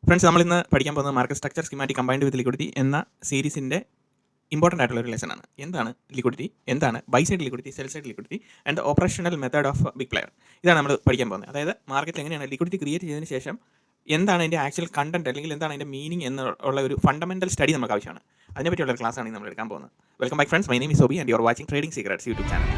Friends, നമ്മളിന്ന് പഠിക്കാൻ പോകുന്നത് മാർക്കറ്റ് സ്ട്രക്ചർ സ്കീമാറ്റിക് കമ്പൈൻഡ് വിത്ത് ലിക്വിഡിറ്റി എന്ന സീരീസിൻ്റെ ഇമ്പോർട്ടൻ്റ് ആയിട്ടുള്ള ഒരു ലെസൺ ആണ്. എന്താണ് ലിക്വിഡിറ്റി, എന്താണ് buy side liquidity, sell side liquidity and operational method of big player. ഇതാണ് നമ്മൾ പഠിക്കാൻ പോകുന്നത്. അതായത് മാർക്കറ്റിൽ എങ്ങനെയാണ് ലിക്വിഡിറ്റി ക്രിയേറ്റ് ചെയ്തതിന് ശേഷം എന്താണ് അതിൻ്റെ ആക്ച്വൽ കണ്ടന്റ് അല്ലെങ്കിൽ എന്താണ് അതിൻ്റെ മീനിങ് എന്നുള്ള ഒരു ഫണ്ടമെന്റൽ സ്റ്റഡി നമുക്ക് ആവശ്യമാണ്. അതിനെപ്പറ്റിയുള്ള ഒരു ക്ലാസ്സാണ് നമ്മൾ എടുക്കാൻ പോകുന്നത്. Welcome back friends, my name is Soby and you are watching trading secrets YouTube channel.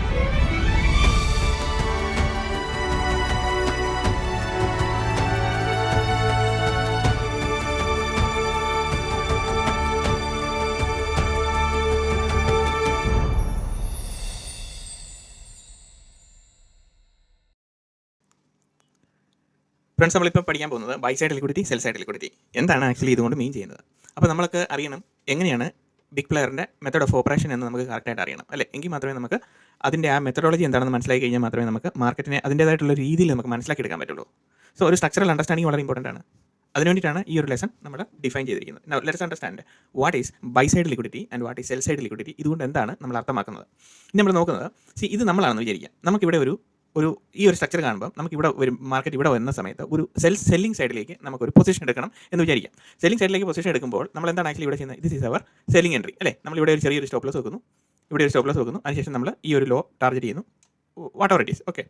Friends, നമ്മളിപ്പോൾ പഠിക്കാൻ പോകുന്നത് buy side liquidity, sell side liquidity എന്താണ് ആക്ച്വലി ഇതുകൊണ്ട് മീൻ ചെയ്യുന്നത്. അപ്പോൾ നമ്മൾക്ക് അറിയണം എങ്ങനെയാണ് ബിഗ് പ്ലെയറിൻ്റെ മെത്തേഡ് ഓഫ് ഓപ്പറേഷൻ എന്ന് നമുക്ക് കറക്റ്റായിട്ട് അറിയണം, അല്ലേ? എങ്കിൽ മാത്രമേ നമുക്ക് അതിൻ്റെ ആ മെത്തഡോളജി എന്താണെന്ന് മനസ്സിലാക്കി കഴിഞ്ഞാൽ മാത്രമേ നമുക്ക് മാർക്കറ്റിനെ അതിൻ്റേതായിട്ടുള്ള രീതിയിൽ നമുക്ക് മനസ്സിലാക്കി എടുക്കാൻ പറ്റുള്ളൂ. സോ ഒരു സ്ട്രക്ചറൽ അണ്ടർസ്റ്റാൻഡിങ് വളരെ ഇമ്പോർട്ടൻ്റ് ആണ്. അതിനുവേണ്ടിയിട്ടാണ് ഈ ഒരു ലെസൺ നമ്മൾ ഡിഫൈൻ ചെയ്തിരിക്കുന്നത്. Now let's understand what is buy side liquidity and what is sell side liquidity. ഇതുകൊണ്ട് എന്താണ് നമ്മൾ അർത്ഥമാക്കുന്നത്. ഇനി നമ്മൾ നോക്കുന്നത്, ഇത് നമ്മളാണെന്ന് വിചാരിക്കുക. നമുക്കിവിടെ ഒരു ഈ ഒരു സ്ട്രക്ചർ കാണുമ്പോൾ നമുക്ക് ഇവിടെ ഒരു മാർക്കറ്റ് ഇവിടെ വരുന്ന സമയത്ത് ഒരു സെല്ലിംഗ് സൈഡിലേക്ക് നമുക്കൊരു പൊസിഷൻ എടുക്കണം എന്ന് വിചാരിക്കാം. സെല്ലിംഗ് സൈഡിലേക്ക് പൊസിഷൻ എടുക്കുമ്പോൾ നമ്മൾ എന്താണ് ആക്ച്വലി ഇവിടെ ചെയ്യുന്നത്? This is our selling entry, അല്ലേ? നമ്മളിവിടെ ഒരു ചെറിയൊരു സ്റ്റോപ്പ് ലോസ് വെക്കുന്നു, ഇവിടെ ഒരു സ്റ്റോപ്പ് ലോസ് വെക്കുന്നു, അതിനുശേഷം നമ്മൾ ഈ ഒരു ലോ ടാർഗറ്റ് ചെയ്യുന്നു, what ever it is. Okay,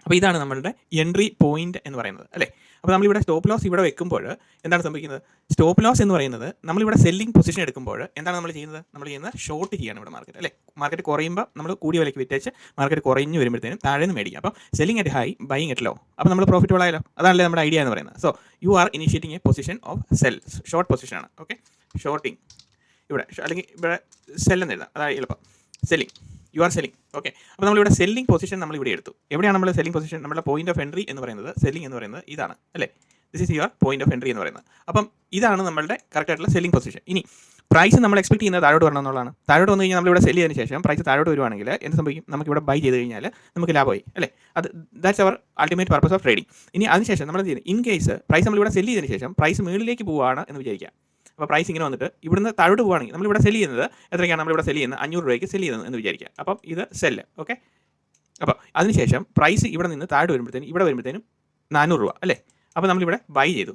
അപ്പോൾ ഇതാണ് നമ്മളുടെ എൻട്രി പോയിന്റ് എന്ന് പറയുന്നത്, അല്ലേ? അപ്പോൾ നമ്മളിവിടെ സ്റ്റോപ്പ് ലോസ് ഇവിടെ വെക്കുമ്പോൾ എന്താണ് സംഭവിക്കുന്നത്? സ്റ്റോപ്പ് ലോസ് എന്ന് പറയുന്നത് നമ്മളിവിടെ സെല്ലിംഗ് പൊസിഷൻ എടുക്കുമ്പോൾ എന്താണ് നമ്മൾ ചെയ്യുന്നത്? നമ്മൾ ചെയ്യുന്നത് ഷോർട്ട് ചെയ്യാണ് ഇവിടെ മാർക്കറ്റ്, അല്ലേ? മാർക്കറ്റ് കുറയുമ്പോൾ നമ്മൾ കൂടിയ വിലയ്ക്ക് വിറ്റേച്ച് മാർക്കറ്റ് കുറഞ്ഞു വരുമ്പോഴത്തേനും താഴെ നിന്ന് മേടിക്കുക. അപ്പം selling at high, buying at low. അപ്പോൾ നമ്മൾ പ്രോഫിറ്റ് ആയാലോ? അതാണല്ലേ നമ്മുടെ ഐഡിയ എന്ന് പറയുന്നത്. So you are initiating a position of sell, short പൊസിഷനാണ്. ഓക്കെ, ഷോർട്ടിങ് ഇവിടെ, അല്ലെങ്കിൽ ഇവിടെ സെൽ എന്ന് എഴുതാം, അതായത് എളുപ്പം. Selling, you are selling. Okay, അപ്പോൾ നമ്മളിവിടെ സെല്ലിംഗ് പൊസിഷൻ നമ്മൾ ഇവിടെ എടുത്തു. എവിടെയാണ് നമ്മൾ സെല്ലിംഗ് പൊസിഷൻ? നമ്മുടെ പോയിന്റ് ഓഫ് എൻട്രി എന്ന് പറയുന്നത്, സെല്ലിംഗ് എന്ന് പറയുന്നത് ഇതാണ്, അല്ലേ? This is your point of entry എന്ന് പറയുന്നത്. അപ്പം ഇതാണ് നമ്മളുടെ കറക്റ്റ് ആയിട്ടുള്ള സെല്ലിംഗ് പൊസിഷൻ. ഇനി പ്രൈസ് നമ്മൾ എക്സ്പെക്ട് ചെയ്യുന്നത് താഴോട്ട് വരണം എന്നുള്ളതാണ്. താഴോട്ട് വന്നു കഴിഞ്ഞാൽ നമ്മളിവിടെ സെല് ചെയ്തതിന് ശേഷം പ്രൈസ് താഴോട്ട് വരുവാണെങ്കിൽ എന്ത് സംഭവിക്കും? നമുക്കിവിടെ ബൈ ചെയ്ത് കഴിഞ്ഞാൽ നമുക്ക് ലാഭമായി, അല്ലേ? That's our ultimate purpose of trading. ഇനി അതിനുശേഷം നമ്മൾ എന്ത് ചെയ്യുന്നത്? ഇൻ കേസ് പ്രൈസ് നമ്മളിവിടെ സെല് ചെയ്തതിന് ശേഷം പ്രൈസ് മുകളിലേക്ക് പോവുകയാണ് എന്ന് വിചാരിക്കുക. അപ്പോൾ പ്രൈസ് ഇങ്ങനെ വന്നിട്ട് ഇവിടുന്ന് താഴോട്ട് പോവുകയാണെങ്കിൽ നമ്മളിവിടെ സെല് ചെയ്യുന്നത് എത്രയ്ക്കാണ്? നമ്മളിവിടെ സെല് ചെയ്യുന്നത് 500 രൂപയ്ക്ക് സെല് ചെയ്യുന്നത് എന്ന് വിചാരിക്കുക. അപ്പം ഇത് സെല്ല്. ഓക്കെ, അപ്പോൾ അതിനുശേഷം പ്രൈസ് ഇവിടെ നിന്ന് താഴോട്ട് വരുമ്പോഴത്തേനും ഇവിടെ വരുമ്പോഴത്തേനും 400 രൂപ, അല്ലേ? അപ്പോൾ നമ്മളിവിടെ ബൈ ചെയ്തു.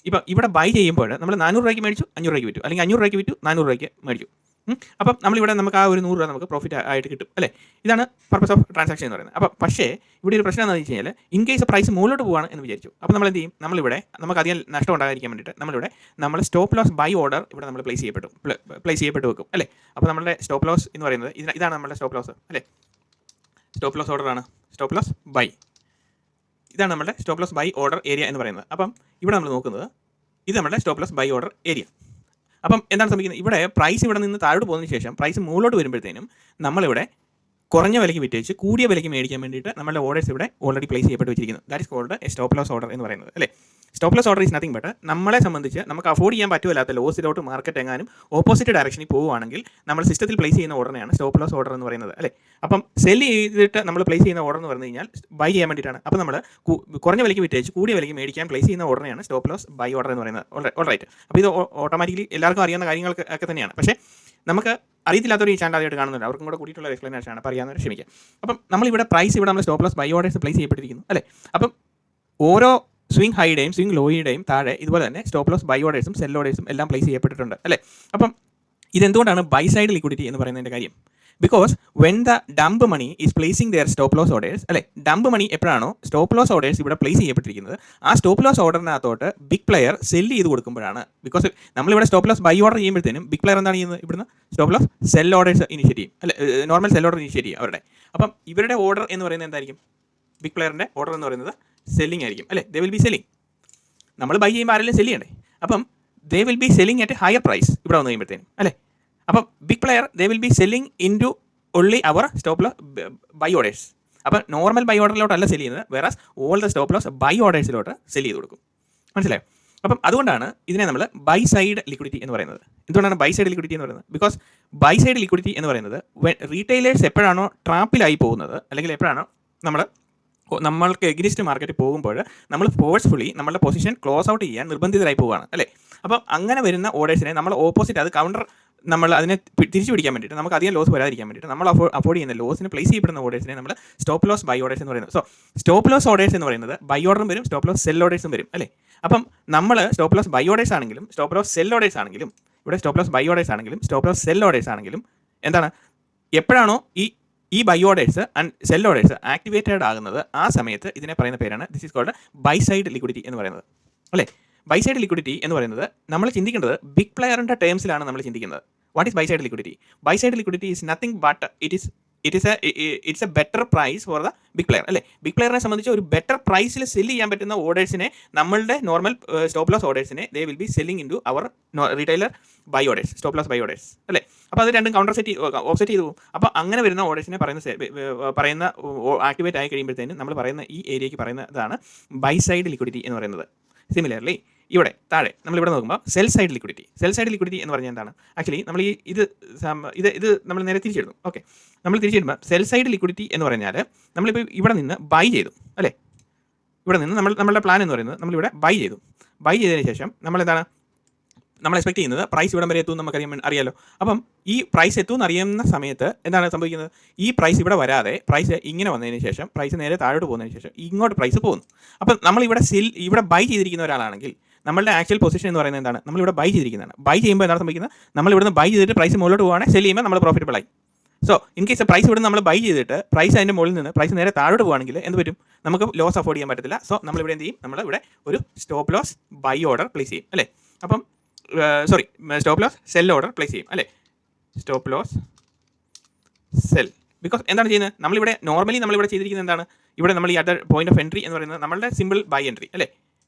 ഇപ്പം ഇവിടെ ബൈ ചെയ്യുമ്പോൾ നമ്മൾ 400 രൂപയ്ക്ക് മേടിച്ചു, 500 രൂപയ്ക്ക് വിറ്റു, അല്ലെങ്കിൽ 500 രൂപയ്ക്ക് വിറ്റു, 400 രൂപയ്ക്ക് മേടിച്ചു. അപ്പം നമ്മളിവിടെ നമുക്ക് ആ ഒരു 100 രൂപ നമുക്ക് പ്രോഫിറ്റ് ആയിട്ട് കിട്ടും, അല്ലേ? ഇതാണ് പർപ്പസ് ഓഫ് ട്രാൻസാക്ഷൻ എന്ന് പറയുന്നത്. അപ്പോൾ പക്ഷേ ഇവിടെ ഒരു പ്രശ്നം എന്താണെന്ന് വെച്ച് കഴിഞ്ഞാൽ, ഇൻ കേസ് പ്രൈസ് മുകളിലോട്ട് പോവുകയാണ് എന്ന് വിചാരിച്ചു. അപ്പോൾ നമ്മൾ എന്ത് ചെയ്യും? നമ്മളിവിടെ നമുക്ക് അധികം നഷ്ടം ഉണ്ടാകാതിരിക്കാൻ വേണ്ടിയിട്ട് നമ്മൾ സ്റ്റോപ്പ് ലോസ് ബൈ ഓർഡർ ഇവിടെ നമ്മൾ പ്ലേസ് ചെയ്യപ്പെട്ട് വെക്കും, അല്ലേ? അപ്പോൾ നമ്മുടെ സ്റ്റോപ്പ് ലോസ് എന്ന് പറയുന്നത് ഇതാണ് നമ്മുടെ സ്റ്റോപ്പ് ലോസ്, അല്ലേ? സ്റ്റോപ്പ് ലോസ് ഓർഡറാണ് സ്റ്റോപ്പ് ലോസ് ബൈ. ഇതാണ് നമ്മുടെ stop loss buy order area എന്ന് പറയുന്നത്. അപ്പം ഇവിടെ നമ്മൾ നോക്കുന്നത് ഇത് നമ്മുടെ stop loss buy order area. അപ്പം എന്താണ് സംഭവിക്കുന്നത്? ഇവിടെ പ്രൈസ് ഇവിടെ നിന്ന് താഴോട്ട് പോകുന്നതിന് ശേഷം പ്രൈസ് മുകളിലോട്ട് വരുമ്പോഴത്തേനും നമ്മളിവിടെ കുറഞ്ഞ വിലയ്ക്ക് വിറ്റേച്ച് കൂടിയ വിലയ്ക്ക് മേടിക്കാൻ വേണ്ടിയിട്ട് നമ്മുടെ ഓർഡേഴ്സ് ഇവിടെ ഓൾറെഡി പ്ലേസ് ചെയ്യപ്പെട്ട് വെച്ചിരിക്കുന്നു. That is called a stop loss order എന്ന് പറയുന്നത്, അല്ലേ? Stop loss order is nothing but നമ്മളെ സംബന്ധിച്ച് നമുക്ക് അഫോർഡ് ചെയ്യാൻ പറ്റുമല്ലാത്ത ലോസിലോട്ട് മാർക്കറ്റ് എങ്ങാനും ഓപ്പോസിറ്റ് ഡയറക്ഷനിൽ പോവുകയാണെങ്കിൽ നമ്മൾ സിസ്റ്റത്തിൽ പ്ലേസ് ചെയ്യുന്ന ഓർഡറിനെയാണ് സ്റ്റോപ്പ് ലോസ് ഓർഡർ എന്ന് പറയുന്നത്, അല്ലേ? അപ്പം സെല് ചെയ്തിട്ട് നമ്മൾ പ്ലേസ് ചെയ്യുന്ന ഓർഡർ എന്ന് പറഞ്ഞു കഴിഞ്ഞാൽ ബൈ ചെയ്യാൻ വേണ്ടിയിട്ടാണ്. അപ്പോൾ നമ്മൾ കുറഞ്ഞ വിലയ്ക്ക് വിറ്റേച്ച് കൂടിയ വിലയ്ക്ക് മേടിക്കാൻ പ്ലേസ് ചെയ്യുന്ന ഓർഡറിനെയാണ് സ്റ്റോപ്പ് ലോസ് ബൈ ഓർഡർ എന്ന് പറയുന്നത്. ഓൾറൈറ്റ്, അപ്പോൾ ഇത് ഓട്ടോമാറ്റിക്കലി എല്ലാവർക്കും അറിയാവുന്ന കാര്യങ്ങൾക്ക് ഒക്കെ തന്നെയാണ്. പക്ഷേ നമുക്ക് അറിയത്തില്ലാത്തൊരു ഈ ചാനൽ ആദ്യമായിട്ട് കാണുന്നുണ്ട്, അവർക്കും കൂടെ കൂടിയിട്ടുള്ള എക്സ്പ്ലനേഷൻ ആണ്, പറയാവുന്നവർ ക്ഷമിക്കുക. അപ്പം നമ്മളിവിടെ പ്രൈസ് ഇവിടെ നമ്മൾ stop loss buy orders place ചെയ്യപ്പെട്ടിരിക്കുന്നു, അല്ലേ? അപ്പം ഓരോ സ്വിംഗ് ഹൈയുടെയും സ്വിംഗ് ലോയുടെയും താഴെ ഇതുപോലെ തന്നെ സ്റ്റോപ്പ് ലോസ് ബൈ ഓർഡേഴ്സും സെൽ ഓർഡേഴ്സും എല്ലാം പ്ലേസ് ചെയ്യപ്പെട്ടിട്ടുണ്ട്, അല്ലേ? അപ്പം ഇതെന്തുകൊണ്ടാണ് ബൈ സൈഡ് ലിക്വിഡിറ്റി എന്ന് പറയുന്നതിൻ്റെ കാര്യം? Because when the dumb money is placing their stop loss orders, അല്ലേ? ഡംപ് മണി എപ്പോഴാണോ സ്റ്റോപ്പ് ലോസ് ഓർഡേഴ്സ് ഇവിടെ പ്ലേസ് ചെയ്യപ്പെട്ടിരിക്കുന്നത്, ആ സ്റ്റോപ്പ് ലോസ് ഓർഡറിനകത്തോട്ട് ബിഗ് പ്ലെയർ സെല്ല് ചെയ്ത് കൊടുക്കുമ്പോഴാണ്. ബിക്കോസ് നമ്മളിവിടെ സ്റ്റോപ്പ് ലോസ് ബൈ ഓർഡർ ചെയ്യുമ്പോഴത്തേനും ബിഗ് പ്ലെയർ എന്താണ് ചെയ്യുന്നത്? ഇവിടുന്ന് stop loss sell orders initiate ചെയ്യും, അല്ലെ? നോർമൽ സെൽ ഓർഡർ ഇനിഷ്യേറ്റ് ചെയ്യും അവരുടെ. അപ്പം ഇവരുടെ ഓർഡർ എന്ന് പറയുന്നത് എന്തായിരിക്കും? ബിഗ് പ്ലെയറിൻ്റെ ഓർഡർ എന്ന് പറയുന്നത് സെല്ലിംഗ് ആയിരിക്കും, അല്ലേ? They will be selling. നമ്മൾ ബൈ ചെയ്യുമ്പോൾ ആരെങ്കിലും സെല്ല് ചെയ്യണ്ടേ? അപ്പം they will be selling at higher price ഇവിടെ വന്നു കഴിയുമ്പോഴത്തേനും, അല്ലേ? അപ്പം big player they will be selling into only our stop loss buy orders. അപ്പം നോർമൽ ബൈ ഓർഡറിലോട്ടല്ല സെല് ചെയ്യുന്നത്, whereas all the stop loss buy ഓർഡേഴ്സിലോട്ട് സെല് ചെയ്ത് കൊടുക്കും. മനസ്സിലായോ? അപ്പം അതുകൊണ്ടാണ് ഇതിനെ നമ്മൾ ബൈ സൈഡ് ലിക്വിഡിറ്റി എന്ന് പറയുന്നത്. എന്തുകൊണ്ടാണ് ബൈ സൈഡ് ലിക്വിഡിറ്റി എന്ന് പറയുന്നത്? ബിക്കോസ് ബൈ സൈഡ് ലിക്വിഡിറ്റി എന്ന് പറയുന്നത് റീറ്റെയിലേഴ്സ് എപ്പോഴാണോ ട്രാപ്പിലായി പോകുന്നത്, അല്ലെങ്കിൽ എപ്പോഴാണോ നമ്മൾക്ക് എഗ്നിസ്റ്റ് മാർക്കറ്റ് പോകുമ്പോൾ നമ്മൾ ഫോഴ്സ്ഫുള്ളി നമ്മളുടെ പൊസിഷൻ ക്ലോസ് ഔട്ട് ചെയ്യാൻ നിർബന്ധിതരായി പോവുകയാണ്, അല്ലേ? അപ്പം അങ്ങനെ വരുന്ന ഓർഡേഴ്സിനെ നമ്മൾ ഓപ്പോസിറ്റ് അത് കൗണ്ടർ നമ്മൾ അതിനെ തിരിച്ചു പിടിക്കാൻ വേണ്ടിയിട്ട് നമുക്ക് അധികം ലോസ് വരാതിരിക്കാൻ വേണ്ടിയിട്ട് നമ്മൾ അഫോർഡ് ചെയ്യുന്ന ലോസിന് പ്ലേസ് ചെയ്യപ്പെടുന്ന ഓർഡേഴ്സിനെ നമ്മൾ സ്റ്റോപ്പ് ലോസ് ബൈ ഓർഡേഴ്സ് എന്ന് പറയുന്നത്. സോ സ്റ്റോപ്പ് ലോസ് ഓർഡേഴ്സ് എന്ന് പറയുന്നത് ബൈ ഓർഡറും വരും, സ്റ്റോപ്പ് ലോസ് സെൽ ഓർഡേഴ്സും വരും അല്ലേ. അപ്പം നമ്മൾ സ്റ്റോപ്പ് ലോസ് ബൈ ഓർഡേഴ്സ് ആണെങ്കിലും സ്റ്റോപ്പ് ലോസ് സെൽ ഓർഡേഴ്സ് ആണെങ്കിലും ഇവിടെ സ്റ്റോപ്പ് ലോസ് ബൈ ഓർഡേഴ്സ് ആണെങ്കിലും സ്റ്റോപ്പ് ലോസ് സെൽ ഓർഡേഴ്സ് ആണെങ്കിലും എന്താണ്, എപ്പോഴാണോ ഈ buy orders and sell orders activated ആകുന്നത് ആ സമയത്ത് ഇതിനെ പറയുന്ന പേരാണ് this is called buy side liquidity എന്ന് പറയുന്നത് അല്ലേ. ബൈ സൈഡ് ലിക്വിഡിറ്റി എന്ന് പറയുന്നത് നമ്മൾ ചിന്തിക്കേണ്ടത് ബിഗ് പ്ലെയറിൻ്റെ ടേംസിലാണ് നമ്മൾ ചിന്തിക്കുന്നത്. What is buy side liquidity? Buy side liquidity is nothing but it's a better price for the big player അല്ലേ. ബിഗ് പ്ലെയറിനെ സംബന്ധിച്ച് ഒരു ബെറ്റർ പ്രൈസിൽ സെല് ചെയ്യാൻ പറ്റുന്ന ഓർഡേഴ്സിനെ നമ്മളുടെ നോർമൽ സ്റ്റോപ്പ് ലോസ് ഓർഡേഴ്സിനെ they will be selling into our retailer buy orders, stop loss buy orders അല്ലേ. അപ്പോൾ അത് രണ്ടും കൗണ്ടർ ഓഫ്സെറ്റ് ചെയ്തു പോകും. അപ്പോൾ അങ്ങനെ വരുന്ന ഓർഡേഴ്സിനെ പറയുന്ന ആക്ടിവേറ്റ് ആയി കഴിയുമ്പോഴത്തേനും നമ്മൾ പറയുന്ന ഈ ഏരിയയ്ക്ക് പറയുന്നതാണ് ബൈ സൈഡ് ലിക്വിഡിറ്റി എന്ന് പറയുന്നത്. സിമിലർലി ഇവിടെ താഴെ നമ്മളിവിടെ നോക്കുമ്പോൾ സെൽ സൈഡ് ലിക്വിഡിറ്റി എന്ന് പറഞ്ഞാൽ എന്താണ്? ആക്ച്വലി നമ്മൾ ഇത് നമ്മൾ നേരെ തിരിച്ചെടുക്കും. ഓക്കെ, നമ്മൾ തിരിച്ചെടുമ്പോൾ സെൽ സൈഡ് ലിക്വിഡിറ്റി എന്ന് പറഞ്ഞാൽ നമ്മളിപ്പോൾ ഇവിടെ നിന്ന് ബൈ ചെയ്തു അല്ലേ. ഇവിടെ നിന്ന് നമ്മളുടെ പ്ലാൻ എന്ന് പറയുന്നത് നമ്മളിവിടെ ബൈ ചെയ്തതിന് ശേഷം നമ്മൾ എക്സ്പെക്ട് ചെയ്യുന്നത് പ്രൈസ് ഇവിടം വരെ എത്തുമെന്ന് നമുക്ക് അറിയാലോ. അപ്പം ഈ പ്രൈസ് എത്തുമെന്ന് അറിയുന്ന സമയത്ത് എന്താണ് സംഭവിക്കുന്നത്? ഈ പ്രൈസ് ഇവിടെ വരാതെ പ്രൈസ് ഇങ്ങനെ വന്നതിന് ശേഷം പ്രൈസ് നേരെ താഴോട്ട് പോകുന്നതിന് ശേഷം ഇങ്ങോട്ട് പ്രൈസ് പോകുന്നു. അപ്പം നമ്മളിവിടെ ബൈ ചെയ്തിരിക്കുന്ന ഒരാളാണെങ്കിൽ നമ്മളുടെ ആക്ച്വൽ പൊസിഷൻ എന്ന് പറയുന്നത് എന്താണ്? നമ്മളിവിടെ ബൈ ചെയ്തിരിക്കുന്നതാണ്. ബൈ ചെയ്യുമ്പോൾ എന്താണ് സംഭവിക്കുന്നത്? നമ്മളിവിടുന്ന് ബൈ ചെയ്തിട്ട് പ്രൈസ് മുകളിലോട്ട് പോകുകയാണെങ്കിൽ സെൽ ചെയ്യുമ്പോൾ നമ്മൾ പ്രോഫിറ്റബിൾ ആയി. സോ ഇൻ കേസ് പ്രൈസ് ഇവിടെ നമ്മൾ ബൈ ചെയ്തിട്ട് പ്രൈസ് അതിൻ്റെ മുകളിൽ നിന്ന് പ്രൈസ് നേരെ താഴോട്ട് പോകുകയാണെങ്കിൽ എന്ത് പറ്റും? നമുക്ക് ലോസ് അഫോർഡ് ചെയ്യാൻ പറ്റത്തില്ല. സോ നമ്മളിവിടെ എന്ത് ചെയ്യും? നമ്മളിവിടെ ഒരു stop loss buy order place ചെയ്യും അല്ലേ. അപ്പം stop loss sell order place ചെയ്യും അല്ലേ. Stop loss cell. ബിക്കോസ് എന്താണ് ചെയ്യുന്നത്? നമ്മളിവിടെ ചെയ്തിരിക്കുന്നത് എന്താണ്? ഇവിടെ നമ്മൾ ഈ അറ്റ് പോയിന്റ് ഓഫ് എൻട്രി എന്ന് പറയുന്നത് നമ്മളുടെ സിമ്പിൾ ബൈ എൻട്രി അല്ലേ.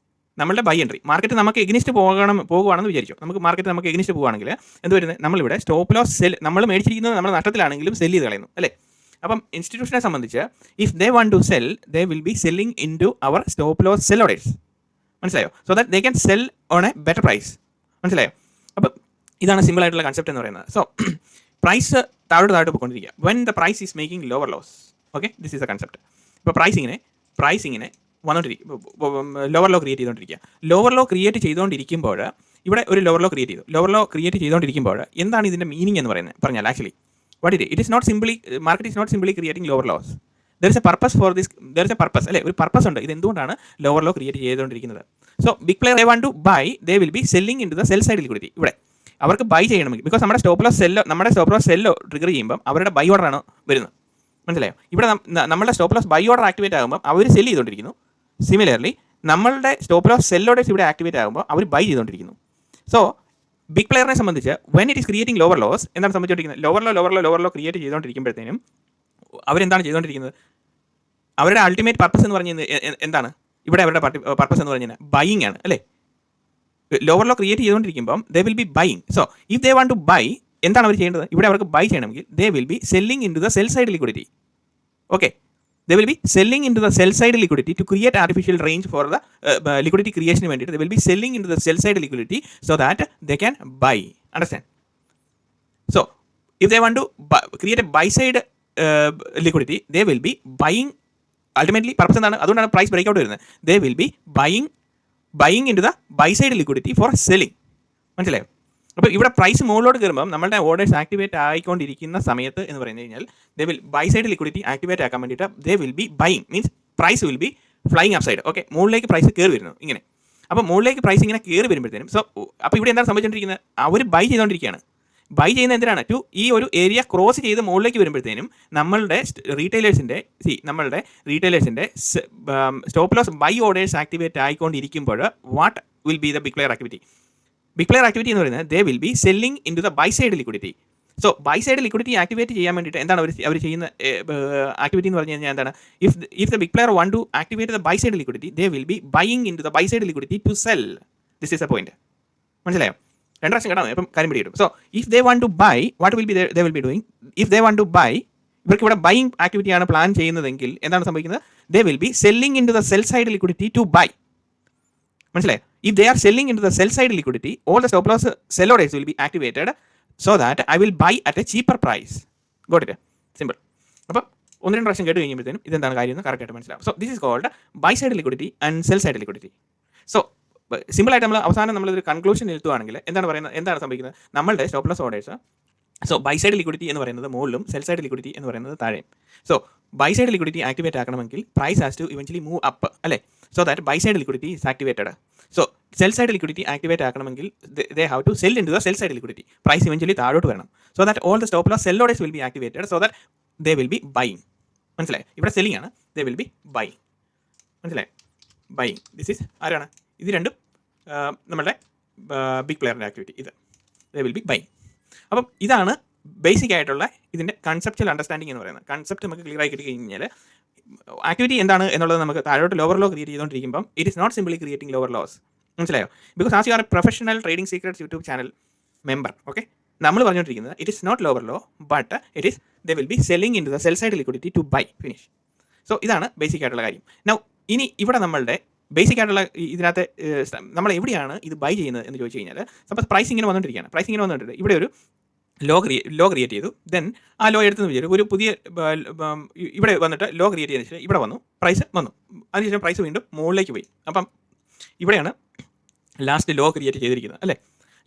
നമ്മളുടെ ബൈ എൻട്രി മാർക്കറ്റ് നമുക്ക് എഗ്നിസ്റ്റ് പോകുകയാണെന്ന് വിചാരിച്ചു. മാർക്കറ്റ് നമുക്ക് എഗ്നിസ്റ്റ് പോകുകയാണെങ്കിൽ എന്ത് വരുന്നത്? നമ്മളിവിടെ സ്റ്റോപ്പ് ലോസ് സെൽ നമ്മൾ മേടിച്ചിരിക്കുന്നത് നമ്മൾ നഷ്ടത്തിലാണെങ്കിലും സെൽ ചെയ്ത് കളയുന്നു അല്ലേ. അപ്പം ഇൻസ്റ്റിറ്റ്യൂഷനെ സംബന്ധിച്ച് if they want to sell they will be selling into our stop loss sell orders. മനസ്സിലായോ? So that they can sell on a better price. മനസ്സിലായോ? അപ്പം ഇതാണ് സിമ്പിൾ ആയിട്ടുള്ള കൺസെപ്റ്റ് എന്ന് പറയുന്നത്. സോ പ്രൈസ് താഴോട്ട് പോയിക്കൊണ്ടിരിക്കുക when the price is making lower lows. Okay, this is a concept. ഇപ്പോൾ പ്രൈസിങ്ങിനെ ലോവർ ലോ ക്രിയേറ്റ് ചെയ്തുകൊണ്ടിരിക്കുക. ലോവർ ലോ ക്രിയേറ്റ് ചെയ്തുകൊണ്ടിരിക്കുമ്പോൾ ഇവിടെ ഒരു ലോവർ ലോ ക്രിയേറ്റ് ചെയ്തുകൊണ്ടിരിക്കുമ്പോൾ എന്താണ് ഇതിൻ്റെ മീനിങ് എന്ന് പറഞ്ഞാൽ actually it is not simply market is not simply creating lower lows. There is a purpose for this. There is a purpose അല്ലേ, ഒരു പർപ്പസ് ഉണ്ട്. ഇത് എന്തുകൊണ്ടാണ് ലോവർ ലോ ക്രിയേറ്റ് ചെയ്തുകൊണ്ടിരിക്കുന്നത്? So big player want to buy they will be selling into the sell side liquidity. ഇവിടെ അവർക്ക് buy ചെയ്യണമെങ്കിൽ because നമ്മുടെ സ്റ്റോപ്പ് ലോസ് സെല്ലോ ട്രിഗർ ചെയ്യുമ്പോൾ അവരുടെ ബൈ ഓർഡറാണ് വരുന്നത്. മനസ്സിലായോ? ഇവിടെ നമ്മുടെ stop loss buy order activate ആകുമ്പോൾ അവർ സെൽ ചെയ്തുകൊണ്ടിരിക്കുന്നു. സിമിലർലി നമ്മളുടെ സ്റ്റോപ്പ് ലോസ് സെൽ ഓർഡേഴ്സ് ഇവിടെ ആക്ടിവേറ്റ് ആകുമ്പോൾ അവർ ബൈ ചെയ്തുകൊണ്ടിരിക്കുന്നു. സോ ബിഗ് പ്ലെയറിനെ സംബന്ധിച്ച് when it is creating lower lows എന്താണ് സംബന്ധിച്ചിരിക്കുന്നത്? ലോവർ ലോ ക്രിയേറ്റ് ചെയ്തുകൊണ്ടിരിക്കുമ്പോഴത്തേനും അവരെന്താണ് ചെയ്തുകൊണ്ടിരിക്കുന്നത്? അവരുടെ അൾട്ടിമേറ്റ് പർപ്പസ് എന്ന് പറഞ്ഞത് എന്താണ്? ഇവിടെ അവരുടെ പർപ്പസ് എന്ന് പറഞ്ഞാൽ ബൈയിങ് ആണ് അല്ലേ. ലോവർ ലോ ക്രിയേറ്റ് ചെയ്തുകൊണ്ടിരിക്കുമ്പോൾ they will be buying. So if they want to buy എന്താണ് അവർ ചെയ്യേണ്ടത്? ഇവിടെ അവർക്ക് ബൈ ചെയ്യണമെങ്കിൽ they will be selling into the sell side liquidity. Okay, they will be selling into the sell side liquidity to create artificial range for the liquidity creation വേണ്ടിയിട്ട് they will be selling into the sell side liquidity so that they can buy. Understand? So if they want to create a buy side liquidity they will be buying. Ultimately purpose എന്താണ്? അതുകൊണ്ടാണ് price break out വരുന്നത്. they will be buying into the buy side liquidity for selling. മനസ്സിലായോ? അപ്പോൾ ഇവിടെ price മുകളിലോട്ട് കയറുമ്പോൾ നമ്മളുടെ orders activate ആയിക്കൊണ്ടിരിക്കുന്ന സമയത്ത് എന്ന് പറഞ്ഞു കഴിഞ്ഞാൽ they will buy side liquidity activate ആക്കാൻ വേണ്ടിയിട്ട് they will be buying. Means price will be flying up side. Okay, മുകളിലേക്ക് പ്രൈസ് കയറി വരുന്നു ഇങ്ങനെ. അപ്പോൾ മുകളിലേക്ക് പ്രൈസ് ഇങ്ങനെ കയറി വരുമ്പോഴത്തേനും അപ്പോൾ ഇവിടെ എന്താണ് സംഭവിച്ചുകൊണ്ടിരിക്കുന്നത്? അവർ ബൈ ചെയ്തുകൊണ്ടിരിക്കുകയാണ്. ബൈ ചെയ്യുന്ന എന്തിനാണ്? ഈ ഒരു ഏരിയ ക്രോസ് ചെയ്ത് മുകളിലേക്ക് വരുമ്പോഴത്തേനും നമ്മളുടെ റീറ്റെയിലേഴ്സിൻ്റെ stop loss buy orders activate ആയിക്കൊണ്ടിരിക്കുമ്പോൾ what will be the big player activity? Big player activity എന്ന് പറയുന്നത് they will be selling into the buy side liquidity. So buy side liquidity activate ചെയ്യാൻ വേണ്ടിയിട്ട് എന്താണ് അവർ ചെയ്യുന്ന ആക്ടിവിറ്റി എന്ന് പറഞ്ഞു കഴിഞ്ഞാൽ എന്താണ്? If the big player want to activate the buy side liquidity they will be buying into the buy side liquidity to sell. This is a point. മനസ്സിലായോ? രണ്ട് പ്രാവശ്യം കേട്ടോ, ഇപ്പം കാര്യം പിടി കിട്ടും. So if they want to buy what will be they will be doing? If they want to buy ഇവർക്ക് ഇവിടെ ബൈയിങ് ആക്ടിവിറ്റിയാണ് പ്ലാൻ ചെയ്യുന്നതെങ്കിൽ എന്താണ് സംഭവിക്കുന്നത്? They will be selling into the sell side liquidity to buy. മനസ്സിലായോ? If they are selling into the sell side liquidity, all the stop loss sell orders will be activated so that I will buy at a cheaper price. Got it? Simple. അപ്പോൾ ഒന്ന് രണ്ട് പ്രാവശ്യം കേട്ട് കഴിയുമ്പോഴത്തേനും ഇതെന്താണ് കാര്യം എന്ന് കറക്റ്റായിട്ട് മനസ്സിലാവും. So this is called buy side liquidity and sell side liquidity. So സിമ്പിളായിട്ട് നമ്മൾ അവസാനം നമ്മളൊരു കൺക്ലൂഷൻ എത്തുകയാണെങ്കിൽ എന്താണ് സംഭവിക്കുന്നത്, നമ്മളുടെ stop loss orders so buy side liquidity എന്ന് പറയുന്നത് മുകളിലും സെൽ സൈഡ് ലിക്വിഡിറ്റി എന്ന് പറയുന്നത് താഴെയും. So buy side liquidity activate ആക്കണമെങ്കിൽ price has to eventually move up അല്ലേ, so that buy side liquidity is activated. So sell side liquidity activate ആക്കണമെങ്കിൽ they have to cell into the sell side liquidity, price eventually താഴോട്ട് വരണം, so that all the stop loss sell orders will be activated, so that they will be buying. മനസ്സിലായി, ഇവിടെ selling ആണ്, they will be buy. മനസ്സിലായി, buying. This is ആരാണ്, ഇത് രണ്ടും നമ്മളുടെ ബിഗ് പ്ലെയറിൻ്റെ ആക്ടിവിറ്റി, ഇത് ദേ വിൽ ബി ബൈ. അപ്പം ഇതാണ് ബേസിക് ആയിട്ടുള്ള ഇതിൻ്റെ കൺസെപ്ച്വൽ അണ്ടർസ്റ്റാൻഡിങ് എന്ന് പറയുന്നത്. കൺസെപ്റ്റ് നമുക്ക് ക്ലിയർ ആയി കിട്ടി കഴിഞ്ഞാൽ ആക്ടിവിറ്റി എന്താണ് എന്നുള്ളത് നമുക്ക് താഴോട്ട് ലോവർ ലോ ക്രിയേറ്റ് ചെയ്തുകൊണ്ടിരിക്കുമ്പം it is not simply creating lower lows. മനസ്സിലായോ? Because as you are a professional trading secrets YouTube channel member, okay, നമ്മൾ പറഞ്ഞുകൊണ്ടിരിക്കുന്നത് it is not lower low but it is they will be selling into the sell side liquidity to buy finish. So ഇതാണ് basic ആയിട്ടുള്ള കാര്യം. Now ഇനി ഇവിടെ നമ്മളുടെ basic ആയിട്ടുള്ള ഇതിനകത്ത് നമ്മൾ എവിടെയാണ് ഇത് ബൈ ചെയ്യുന്നത് എന്ന് ചോദിച്ചു കഴിഞ്ഞാൽ, സപ്പോസ് പ്രൈസ് ഇങ്ങനെ വന്നുകൊണ്ടിരിക്കുകയാണ്, പ്രൈസ് ഇങ്ങനെ വന്നിട്ടുണ്ട്, ഇവിടെ ഒരു ലോ ക്രിയേറ്റ് ചെയ്തു, ദെൻ ആ ലോ എടുത്തെന്ന് വിചാരിച്ചു ഒരു പുതിയ ഇവിടെ വന്നിട്ട് ലോ ക്രിയേറ്റ് ചെയ്തതിന് ശേഷം ഇവിടെ വന്നു, പ്രൈസ് വന്നു, അതിനുശേഷം പ്രൈസ് വീണ്ടും മുകളിലേക്ക് പോയി. അപ്പം ഇവിടെയാണ് ലാസ്റ്റ് ലോ ക്രിയേറ്റ് ചെയ്തിരിക്കുന്നത് അല്ലേ,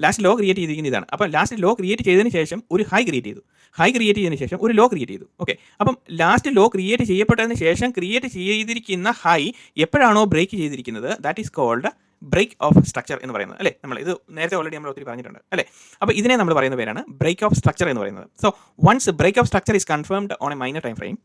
ലാസ്റ്റ് ലോ ക്രിയേറ്റ് ചെയ്തിരിക്കുന്ന ഇതാണ്. അപ്പോൾ ലാസ്റ്റ് ലോ ക്രിയേറ്റ് ചെയ്തതിന് ശേഷം ഒരു ഹൈ ക്രിയേറ്റ് ചെയ്തു, ഹൈ ക്രിയേറ്റ് ചെയ്തതിന് ശേഷം ഒരു ലോ ക്രിയേറ്റ് ചെയ്തു. ഓക്കെ, അപ്പം ലാസ്റ്റ് ലോ ക്രിയേറ്റ് ചെയ്യപ്പെട്ടതിന് ശേഷം ക്രിയേറ്റ് ചെയ്തിരിക്കുന്ന ഹൈ എപ്പോഴാണോ ബ്രേക്ക് ചെയ്തിരിക്കുന്നത് that is called break of structure എന്ന് പറയുന്നത് അല്ലേ. നമ്മൾ ഇത് നേരത്തെ ഓൾറെഡി നമ്മൾ ഒത്തിരി പറഞ്ഞിട്ടുണ്ട് അല്ലേ. അപ്പോൾ ഇതിനെ നമ്മൾ പറയുന്ന പേരാണ് ബ്രേക്ക് ഓഫ് സ്ട്രക്ചർ എന്ന് പറയുന്നത്. So once break of structure is confirmed on a minor time frame,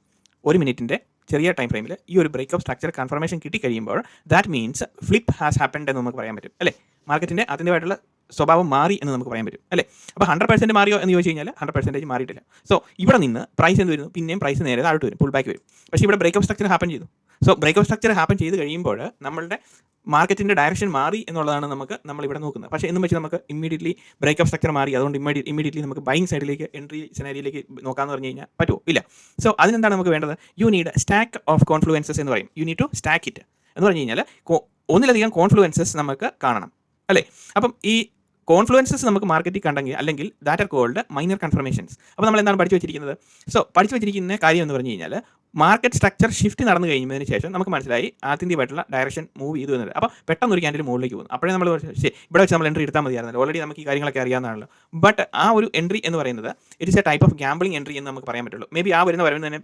ഒരു മിനിറ്റിൻ്റെ ചെറിയ ടൈം ഫ്രെയിമിൽ ഈ ഒരു ബ്രേക്ക് ഓഫ് സ്ട്രക്ചർ കൺഫർമേഷൻ കിട്ടിക്കഴിയുമ്പോൾ that means flip has happened എന്ന് നമുക്ക് പറയാൻ പറ്റും അല്ലേ. മാർക്കറ്റിൻ്റെ അതിൻ്റെതായിട്ടുള്ള സ്വഭാവം മാറി എന്ന് നമുക്ക് പറയാൻ പറ്റും അല്ലേ. അപ്പോൾ 100% മാറിയോ എന്ന് ചോദിച്ചു കഴിഞ്ഞാൽ 100% മാറിയിട്ടില്ല. സോ ഇവിടെ നിന്ന് പ്രൈസ് എന്ത് വരുന്നു, പിന്നെയും പ്രൈസ് നേരെ താഴോട്ട് വരും, പുൾ ബാക്ക് വരും. പക്ഷേ ഇവിടെ ബ്രേക്ക് ഓഫ് സ്ട്രക്ചർ ഹാപ്പൻ ചെയ്തു. So break of structure happen ചെയ്ത് കഴിയുമ്പോൾ നമ്മളുടെ മാർക്കറ്റിൻ്റെ ഡയറക്ഷൻ മാറി എന്നുള്ളതാണ് നമ്മളിവിടെ നോക്കുന്നത്. പക്ഷേ എന്നും വെച്ച് നമുക്ക് ഇമ്മീഡിയറ്റ്ലി ബ്രേക്ക് ഓഫ് സ്ട്രക്ചർ മാറി അതുകൊണ്ട് ഇമ്മീഡിയറ്റ്ലി നമുക്ക് ബൈയിങ് സൈഡിലേക്ക് എൻട്രി സെനാരിയിലേക്ക് നോക്കാമെന്ന് പറഞ്ഞു കഴിഞ്ഞാൽ പറ്റുമോ? ഇല്ല. സോ അതിനെന്താണ് നമുക്ക് വേണ്ടത്, you need stack of confluences എന്ന് പറയും. You need to stack it എന്ന് പറഞ്ഞു കഴിഞ്ഞാൽ ഒന്നിലധികം കോൺഫ്ലുവൻസസ് നമുക്ക് കാണണം അല്ലേ. അപ്പം ഈ കോൺഫ്ലുവൻസസ് നമുക്ക് മാർക്കറ്റിൽ കണ്ടെങ്കിൽ അല്ലെങ്കിൽ that are called minor confirmations. അപ്പോൾ നമ്മൾ എന്താണ് പഠിച്ചു വെച്ചിരിക്കുന്നത്, സോ പഠിച്ചു വെച്ചിരിക്കുന്ന കാര്യം എന്ന് പറഞ്ഞു കഴിഞ്ഞാൽ മാർക്കറ്റ് സ്ട്രക്ചർ ഷിഫ്റ്റ് നടന്നു കഴിയുന്നതിന് ശേഷം നമുക്ക് മനസ്സിലായി ആത്യന്തികമായിട്ടുള്ള ഡയറക്ഷൻ മൂവ് ചെയ്തു എന്നത്. അപ്പോൾ പെട്ടെന്ന് ഒരു ക്യാൻഡിൽ മുകളിലേക്ക് പോകുന്നു, അപ്പോഴേ നമ്മൾ ഇവിടെ വെച്ച് നമ്മൾ എൻട്രി എടുത്താൽ മതിയായിരുന്നല്ലോ, ഓൾറെഡി നമുക്ക് ഈ കാര്യങ്ങളൊക്കെ അറിയാവുന്നതാണല്ലോ. ബട്ട് ആ ഒരു എൻട്രി എന്ന് പറയുന്നത് it is A type of gambling entry എന്ന് നമുക്ക് പറയാൻ പറ്റുള്ളൂ. മേ ബി ആ വരവിന് തന്നെ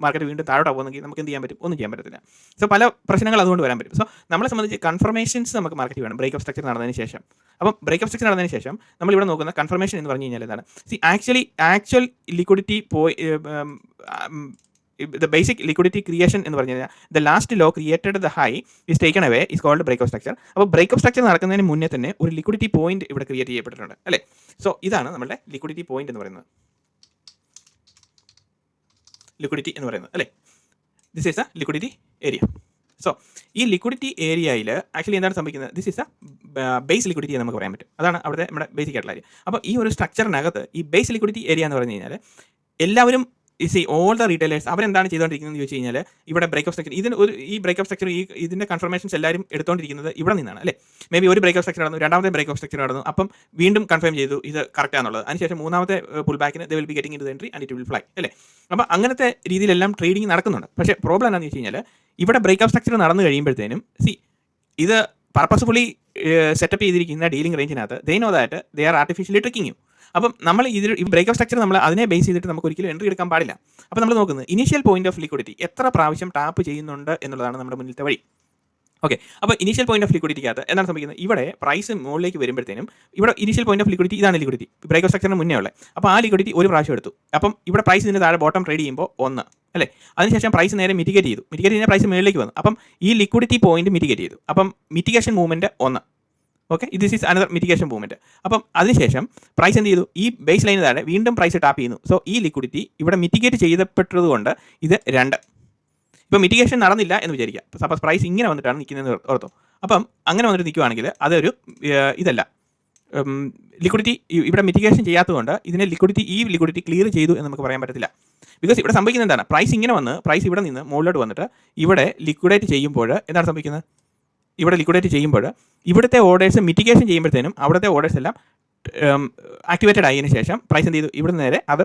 മാർക്കറ്റ് വീണ്ടും താഴോട്ട് പോകുന്നെങ്കിൽ നമുക്ക് എന്ത് ചെയ്യാൻ പറ്റും, ഒന്നും ചെയ്യാൻ പറ്റത്തില്ല. സോ പല പ്രശ്നങ്ങൾ അതുകൊണ്ട് വരാൻ പറ്റും. സോ നമ്മളെ സംബന്ധിച്ച് കൺഫർമേഷൻസ് നമുക്ക് മാർക്കറ്റ് വേണം ബ്രേക്ക് ഓഫ് സ്ട്രക്ചർ നടന്നതിന് ശേഷം. അപ്പം ബ്രേക്ക് ഓഫ് സ്ട്രക്ചർ നടന്നതിന് ശേഷം നമ്മളിവിടെ നോക്കുന്ന കൺഫർമേഷൻ എന്ന് പറഞ്ഞു കഴിഞ്ഞാൽ എന്താണ്, actual liquidity the basic liquidity creation എന്ന് പറഞ്ഞു കഴിഞ്ഞാൽ the last law created the high is taken away is called break of structure. അപ്പോൾ ബ്രേക്ക് ഓഫ് സ്ട്രക്ചർ നടക്കുന്നതിന് മുന്നേ തന്നെ ഒരു ലിക്വിഡിറ്റി പോയിന്റ് ഇവിടെ ക്രിയേറ്റ് ചെയ്യപ്പെട്ടിട്ടുണ്ട് അല്ലേ. സോ ഇതാണ് നമ്മുടെ ലിക്വിഡിറ്റി പോയിന്റ് എന്ന് പറയുന്നത്, ലിക്വിഡിറ്റി എന്ന് പറയുന്നത് അല്ലേ. This is A liquidity area. So ഈ ലിക്വിഡിറ്റി ഏരിയയിൽ ആക്ച്വലി എന്താണ് സംഭവിക്കുന്നത്, this is A base liquidity എന്ന് നമുക്ക് പറയാൻ പറ്റും. അതാണ് അവിടുത്തെ നമ്മുടെ ബേസിക് ആയിട്ടുള്ള കാര്യം. അപ്പോൾ ഈ ഒരു സ്ട്രക്ചറിനകത്ത് ഈ ബേസ് ലിക്വിഡിറ്റി ഏരിയ എന്ന് പറഞ്ഞു കഴിഞ്ഞാൽ എല്ലാവരും ഓൾ ദ റീറ്റെയിലേഴ്സ് അവരെന്താണ് ചെയ്തുകൊണ്ടിരിക്കുന്നത് ചോദിച്ചു കഴിഞ്ഞാൽ ഇവിടെ ബ്രേക്ക് ഓഫ് സ്ട്രക്ചർ ഈ ബ്രേക്ക് ഓഫ് സ്ട്രക്ചർ ഇതിൻ്റെ കൺഫർമേഷൻസ് എല്ലാവരും എടുത്തുകൊണ്ടിരിക്കുന്നത് ഇവിടെ നിന്നാണ് അല്ലേ. മേ ബി ഒരു ബ്രേക്ക് ഓഫ് സ്ട്രക്ചർ നടന്നു, രണ്ടാമത്തെ ബ്രേക്ക് ഓഫ് സ്ട്രക്ചർ നടന്നു, അപ്പം വീണ്ടും കൺഫേം ചെയ്തു ഇത് കറക്റ്റ് ആണെന്നുള്ളത്. അതിനുശേഷം മൂന്നാമത്തെ പുൾ ബാക്കിന് they will be getting into the entry and it will fly അല്ലേ. അപ്പോൾ അങ്ങനത്തെ രീതിയിലെല്ലാം ട്രേഡിംഗ് നടക്കുന്നുണ്ട്. പക്ഷേ പ്രോബ്ലം എന്താണെന്ന് വെച്ച് കഴിഞ്ഞാൽ ഇവിടെ ബ്രേക്ക് ഓഫ് സ്ട്രക്ചർ നടന്നു കഴിയുമ്പോഴത്തേനും ഇത് പർപ്പസ്ഫുള്ളി സെറ്റപ്പ് ചെയ്തിരിക്കുന്ന ഡീലിംഗ് റേഞ്ചിനകത്ത് they know that they are artificially tricking you. അപ്പം നമ്മൾ ഈ ബ്രേക്ക് ഓഫ് സ്ട്രക്ചർ നമ്മൾ അതിനെ ബേസ് ചെയ്തിട്ട് നമുക്ക് ഒരിക്കലും എൻട്രി എടുക്കാൻ പാടില്ല. അപ്പോൾ നമ്മൾ നോക്കുന്നത് ഇനീഷ്യൽ പോയിന്റ് ഓഫ് ലിക്വിഡിറ്റി എത്ര പ്രാവശ്യം ടാപ്പ് ചെയ്യുന്നുണ്ട് എന്നുള്ളതാണ് നമ്മുടെ മുന്നിലത്തെ വഴി. ഓക്കെ, അപ്പോൾ ഇനീഷ്യൽ പോയിന്റ് ഓഫ് ലിക്വിഡിറ്റിക്കകത്ത് എന്താണ് സംഭവിക്കുന്നത്, ഇവിടെ പ്രൈസ് മുകളിലേക്ക് വരുമ്പോഴത്തേനും ഇവിടെ ഇനീഷ്യൽ പോയിന്റ് ഓഫ് ലിക്വിഡിറ്റി ഇതാണ് ലിക്വിഡിറ്റി ബ്രേക്ക് ഓഫ് സ്ട്രക്ചറിന് മുന്നേ ഉള്ളത്. അപ്പോൾ ആ ലിക്വിഡിറ്റി ഒരു പ്രാവശ്യം എടുത്തു, അപ്പം ഇവിടെ പ്രൈസ് ഇതിന് താഴെ ബോട്ടം ട്രേഡ് ചെയ്യുമ്പോൾ 1 അല്ലേ. അതിനുശേഷം പ്രൈസ് നേരെ മിറ്റിഗേറ്റ് ചെയ്ത് പ്രൈസ് മുകളിലേക്ക് വന്നു. അപ്പം ഈ ലിക്വിഡിറ്റി പോയിന്റ് മിറ്റിഗേറ്റ് ചെയ്തു. അപ്പം mitigation movement 1. Okay, this is another mitigation movement. അപ്പം അതിനുശേഷം പ്രൈസ് എന്ത് ചെയ്തു, ഈ ബേസ് ലൈന് താഴെ വീണ്ടും പ്രൈസ് ടാപ്പ് ചെയ്യുന്നു. സോ ഈ ലിക്വിഡിറ്റി ഇവിടെ മിറ്റിഗേറ്റ് ചെയ്യപ്പെട്ടതുകൊണ്ട് ഇത് 2. ഇപ്പോൾ മിറ്റിഗേഷൻ നടന്നില്ല എന്ന് വിചാരിക്കുക, സപ്പോസ് പ്രൈസ് ഇങ്ങനെ വന്നിട്ടാണ് നിൽക്കുന്നത് ഓർത്തോ. അപ്പം അങ്ങനെ വന്നിട്ട് നിൽക്കുകയാണെങ്കിൽ അതൊരു ഇതല്ല, ലിക്വിഡിറ്റി ഇവിടെ മിറ്റിഗേഷൻ ചെയ്യാത്തതുകൊണ്ട് ഇതിനെ ഈ ലിക്വിഡിറ്റി ക്ലിയർ ചെയ്തു എന്ന് നമുക്ക് പറയാൻ പറ്റത്തില്ല. ബിക്കോസ് ഇവിടെ സംഭവിക്കുന്നത് എന്താണ്, പ്രൈസ് ഇങ്ങനെ വന്ന് പ്രൈസ് ഇവിടെ നിന്ന് മുകളിലോട്ട് വന്നിട്ട് ഇവിടെ ലിക്വിഡേറ്റ് ചെയ്യുമ്പോൾ എന്താണ് സംഭവിക്കുന്നത്, ഇവിടെ ലിക്വിഡേറ്റ് ചെയ്യുമ്പോൾ ഇവിടുത്തെ ഓർഡേഴ്സ് മിറ്റിഗേഷൻ ചെയ്യുമ്പോഴത്തേനും അവിടുത്തെ ഓർഡേഴ്സ് എല്ലാം ആക്ടിവേറ്റഡ് ആയതിനു ശേഷം പ്രൈസ് എന്ത് ചെയ്തു, ഇവിടെ നേരെ അത്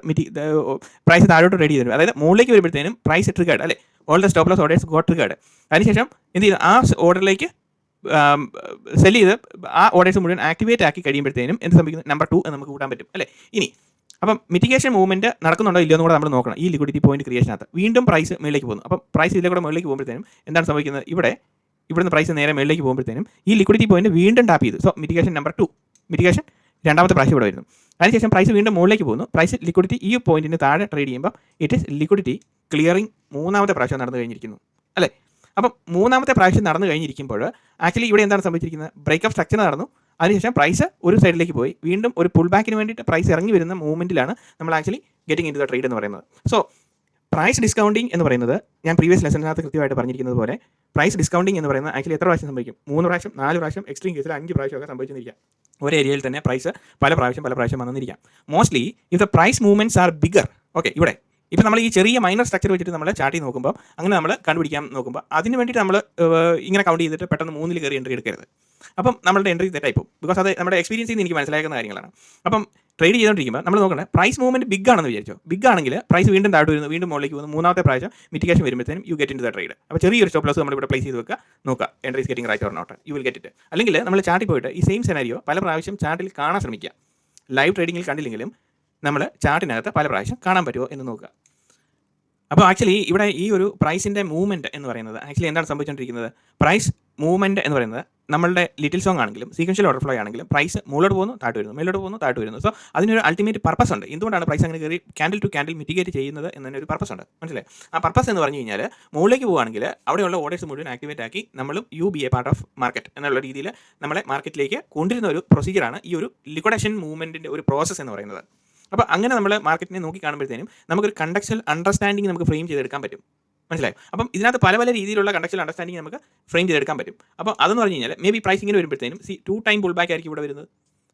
പ്രൈസ് താഴോട്ട് റെഡി ചെയ്തു. അതായത് മുകളിലേക്ക് വരുമ്പോഴത്തേനും പ്രൈസ് ട്രിഗേർഡ് അല്ലേ, all the stop loss orders got triggered. അതിനുശേഷം എന്ത് ചെയ്തു, ആ ഓർഡറിലേക്ക് സെല് ചെയ്ത് ആ ഓർഡേഴ്സ് മുഴുവൻ ആക്ടിവേറ്റ് ആക്കി കഴിയുമ്പോഴത്തേനും എന്ത് സംഭവിക്കുന്നു, നമ്പർ 2 എന്ന് നമുക്ക് കൂട്ടാൻ പറ്റും അല്ലേ. ഇനി അപ്പം മിറ്റിഗേഷൻ മൂവ്മെന്റ് നടക്കുന്നുണ്ടോ ഇല്ലയോ എന്ന് കൂടെ നമ്മൾ നോക്കണം. ഈ ലിക്വിഡിറ്റി പോയിന്റ് ക്രിയേഷനകത്ത് വീണ്ടും പ്രൈസ് മേളിലേക്ക് പോകുന്നു. അപ്പം പ്രൈസ് ഇതിലെ കൂടെ മുകളിലേക്ക് പോകുമ്പോഴത്തേനും എന്താണ് സംഭവിക്കുന്നത്, ഇവിടുന്ന് പ്രൈസ് നേരെ മേളിലേക്ക് പോകുമ്പോഴത്തേനും ഈ ലിക്വിഡിറ്റി പോയിന്റ് വീണ്ടും ടാപ്പ് ചെയ്തു. സോ മിറ്റിഗേഷൻ നമ്പർ 2, മിറ്റിഗേഷൻ രണ്ടാമത്തെ പ്രാവശ്യം ഇവിടെ വരുന്നു. അതിനുശേഷം പ്രൈസ് വീണ്ടും മുകളിലേക്ക് പോകുന്നു. പ്രൈസ് ലിക്വിഡിറ്റി ഈ പോയിന്റിന് താഴെ ട്രേഡ് ചെയ്യുമ്പോൾ ഇറ്റ് ഇസ് ലിക്വിഡിറ്റി ക്ലിയറിംഗ് മൂന്നാമത്തെ പ്രാവശ്യം നടന്നു കഴിഞ്ഞിരിക്കുന്നു അല്ലേ. അപ്പം മൂന്നാമത്തെ പ്രാവശ്യം നടന്നു കഴിഞ്ഞിരിക്കുമ്പോൾ ആക്ച്വലി ഇവിടെ എന്താണ് സംഭവിച്ചിരിക്കുന്നത്, ബ്രേക്കപ്പ് സ്ട്രക്ചർ നടന്നു. അതിനുശേഷം പ്രൈസ് ഒരു സൈഡിലേക്ക് പോയി വീണ്ടും ഒരു പുൾ ബാക്കിന് വേണ്ടിയിട്ട് പ്രൈസ് ഇറങ്ങി വരുന്ന മൂവ്മെൻറ്റിലാണ് നമ്മൾ actually getting into the trade എന്ന് പറയുന്നത്. സോ പ്രൈസ് ഡിസ്കൗണ്ടിങ് എന്ന് പറയുന്നത് ഞാൻ പ്രീവിയസ് ലെസണിനകത്ത് കൃത്യമായിട്ട് പറഞ്ഞിരിക്കുന്നത് പോലെ പ്രൈസ് ഡിസ്കൗണ്ടിങ് എന്ന് പറയുന്നത് ആക്ച്വലി എത്ര പ്രാവശ്യം സംഭവിക്കും, 3 പ്രാവശ്യം 4 പ്രാവശ്യം എക്സ്ട്രീം കേസിൽ 5 പ്രാവശ്യമൊക്കെ സംഭവിച്ചിരിക്കാം. ഒരു ഏരിയയിൽ തന്നെ പ്രൈസ് പല പ്രാവശ്യം വന്നിരിക്കാം. Mostly if the price movements are bigger, okay ഇവിടെ ഇപ്പോൾ നമ്മൾ ഈ ചെറിയ മൈനർ സ്ട്രക്ചർ വെച്ചിട്ട് നമ്മൾ ചാർട്ട് ചെയ്ത് നോക്കുമ്പോൾ അങ്ങനെ നമ്മൾ കണ്ടുപിടിക്കാൻ നോക്കുമ്പോൾ അതിന് വേണ്ടിയിട്ട് നമ്മൾ ഇങ്ങനെ കൗണ്ട് ചെയ്തിട്ട് പെട്ടെന്ന് 3-ൽ കയറി എൻട്രി എടുക്കരുത്. അപ്പം നമ്മളുടെ എൻട്രി തെറ്റായി പോകും. ബിക്കോസ് അത് നമ്മുടെ എക്സ്പീരിയൻസിൽ നിന്ന് എനിക്ക് മനസ്സിലാക്കുന്ന കാര്യങ്ങളാണ്. അപ്പം ട്രേഡ് ചെയ്തുകൊണ്ടിരിക്കുമ്പോൾ നമ്മൾ നോക്കണേ പ്രൈസ് മൂവ്മെന്റ് ബിഗ് ആണെന്ന് വിചാരിച്ചോ. ബിഗ് ആണെങ്കിൽ പ്രൈസ് വീണ്ടും താഴോട്ട് വരുന്നു, വീണ്ടും മുകളിലേക്ക് പോകുന്നു. മൂന്നാമത്തെ പ്രാവശ്യം മിറ്റിഗേഷൻ വരുമ്പോഴത്തേനും you get into the trade. അപ്പോൾ ചെറിയൊരു സ്റ്റോപ്പ് ലോസ് നമ്മളിവിടെ പ്ലേസ് ചെയ്ത് വെക്കുക, നോക്കുക entry getting right or not, you will get it. അല്ലെങ്കിൽ നമ്മൾ ചാർട്ടിൽ പോയിട്ട് ഈ സെയിം സെനാരിയോ പല പ്രാവശ്യം ചാർട്ടിൽ കാണാൻ ശ്രമിക്കുക. ലൈവ് ട്രേഡിങ്ങിൽ കണ്ടില്ലെങ്കിലും നമ്മൾ ചാർട്ടിനകത്ത് പല പ്രാവശ്യം കാണാൻ പറ്റുമോ എന്ന് നോക്കുക. അപ്പോൾ ആക്ച്വലി ഇവിടെ ഈ ഒരു പ്രൈസിൻ്റെ മൂവ്മെൻറ്റ് എന്ന് പറയുന്നത് ആക്ച്വലി എന്താണ് സംഭവിച്ചുകൊണ്ടിരിക്കുന്നത്, പ്രൈസ് മൂവ്മെൻറ്റ് എന്ന് പറയുന്നത് നമ്മളുടെ ലിറ്റിൽ സോങ് ആണെങ്കിലും സീക്വൻഷ്യൽ ഓർഡർ ഫ്ലോ ആണെങ്കിലും പ്രൈസ് മുകളിലോട്ട് പോകുന്നു താഴ്ത്തു വരുന്നു, മേലോട്ട് പോകുന്നു താഴ്ത്തു വരുന്നു. സോ അതിനൊരു അൾട്ടിമേറ്റ് പർപ്പസ് ഉണ്ട്. എന്തുകൊണ്ടാണ് പ്രൈസ് അങ്ങനെ കയറി ക്യാൻഡിൽ ടു ക്യാൻഡിൽ മിറ്റിഗേറ്റ് ചെയ്യുന്നത് എന്നൊരു പർപ്പസ് ഉണ്ട്, മനസ്സിലായി. ആ പർപ്പസ് എന്ന് പറഞ്ഞു കഴിഞ്ഞാൽ മുകളിലേക്ക് പോകുകയാണെങ്കിൽ അവിടെയുള്ള ഓർഡേഴ്സ് മുഴുവൻ ആക്ടിവേറ്റ് ആക്കി നമ്മളും you be a part of market എന്നുള്ള രീതിയിൽ നമ്മളെ മാർക്കറ്റിലേക്ക് കൊണ്ടുവരുന്ന ഒരു പ്രൊസീജിയറാണ് ഈ ഒരു ലിക്വിഡേഷൻ മൂവ്മെൻറ്റിൻ്റെ ഒരു പ്രോസസ്സ് എന്ന് പറയുന്നത്. അപ്പോൾ അങ്ങനെ നമ്മൾ മാർക്കറ്റിനെ നോക്കി കാണുമ്പോഴത്തേനും നമുക്കൊരു കണ്ടക്ച്വൽ അണ്ടർസ്റ്റാൻഡിങ് നമുക്ക് ഫ്രെയിം ചെയ്തെടുക്കാൻ പറ്റും, മനസ്സിലായോ. അപ്പം ഇതിനകത്ത് പല രീതിയിലുള്ള കണ്ടക്ച്വൽ അണ്ടർസ്റ്റാൻഡിങ് നമുക്ക് ഫ്രെയിം ചെയ്തെടുക്കാൻ പറ്റും. അപ്പോൾ അതെന്ന് പറഞ്ഞു കഴിഞ്ഞാൽ മേ ബി പ്രൈസ് ഇങ്ങനെ വരുമ്പോഴത്തേനും 2 ടൈം പുൾ ബാക്ക് ആയിരിക്കും ഇവിടെ വരുന്നത്,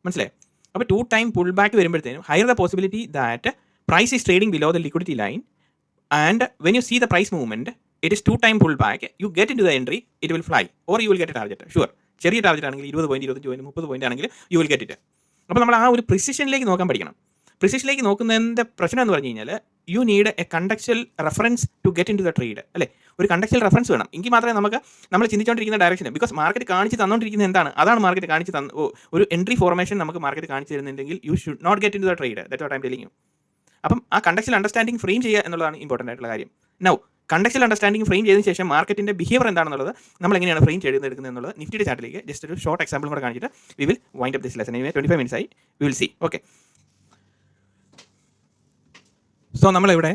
മനസ്സിലായോ. അപ്പോൾ 2 ടൈം പുൾ ബാക്ക് വരുമ്പോഴത്തേനും higher the possibility that price is trading below the liquidity line and when you see the price movement it is 2 time pull back, you get into the entry, it will fly or you will get a target. Sure, ചെറിയ target ആണെങ്കിൽ 20 point 25 point 30 point ആണെങ്കിൽ you will get it. അപ്പോൾ നമ്മൾ ആ ഒരു പ്രിസിഷനിലേക്ക് നോക്കാൻ പഠിക്കണം. പ്രിസിഷനിലേക്ക് നോക്കുന്നതിൻ്റെ പ്രശ്നം എന്ന് പറഞ്ഞു കഴിഞ്ഞാൽ you need a contextual reference to get into the trade അല്ലേ. ഒരു കണ്ടക്ച്വൽ റെഫറൻസ് വേണം, എങ്കിൽ മാത്രമേ നമുക്ക് നമ്മൾ ചിന്തിച്ചുകൊണ്ടിരിക്കുന്ന ഡയറക്ഷൻ, ബിക്കോസ് മാർക്കറ്റ് കാണിച്ച് തന്നുകൊണ്ടിരിക്കുന്നത് എന്താണ് അതാണ് മാർക്കറ്റ് കാണിച്ച് ഒരു എൻട്രി ഫോർമേഷൻ നമുക്ക് മാർക്കറ്റ് കാണിച്ച് തരുന്നുണ്ടെങ്കിൽ you should not get into the trade. That what I am telling you. അപ്പം ആ കണ്ടക്ച്വൽ അണ്ടർസ്റ്റാൻഡിംഗ് ഫ്രെയിം ചെയ്യുക എന്നുള്ളതാണ് ഇമ്പോർട്ടൻ്റ് ആയിട്ടുള്ള കാര്യം. നൗ കണ്ടക്ച്വൽ അണ്ടർസ്റ്റാൻഡിംഗ് ഫ്രെയിം ചെയ്തതിന് ശേഷം മാർക്കറ്റിൻ്റെ ബിഹേവിയർ എന്താണെന്നുള്ളത് നമ്മൾ എങ്ങനെയാണ് ഫ്രെയിം ചെയ്തെടുക്കുന്നത് എന്നുള്ളത് നിഫ്റ്റിയുടെ ചാർട്ടിലേക്ക് ജസ്റ്റ് ഒരു ഷോർട്ട് എക്സാമ്പിൾ കൂടെ കാണിച്ചിട്ട് we will wind up this lesson. 25 minutes ആയി, we will see. Okay, so നമ്മളിവിടെ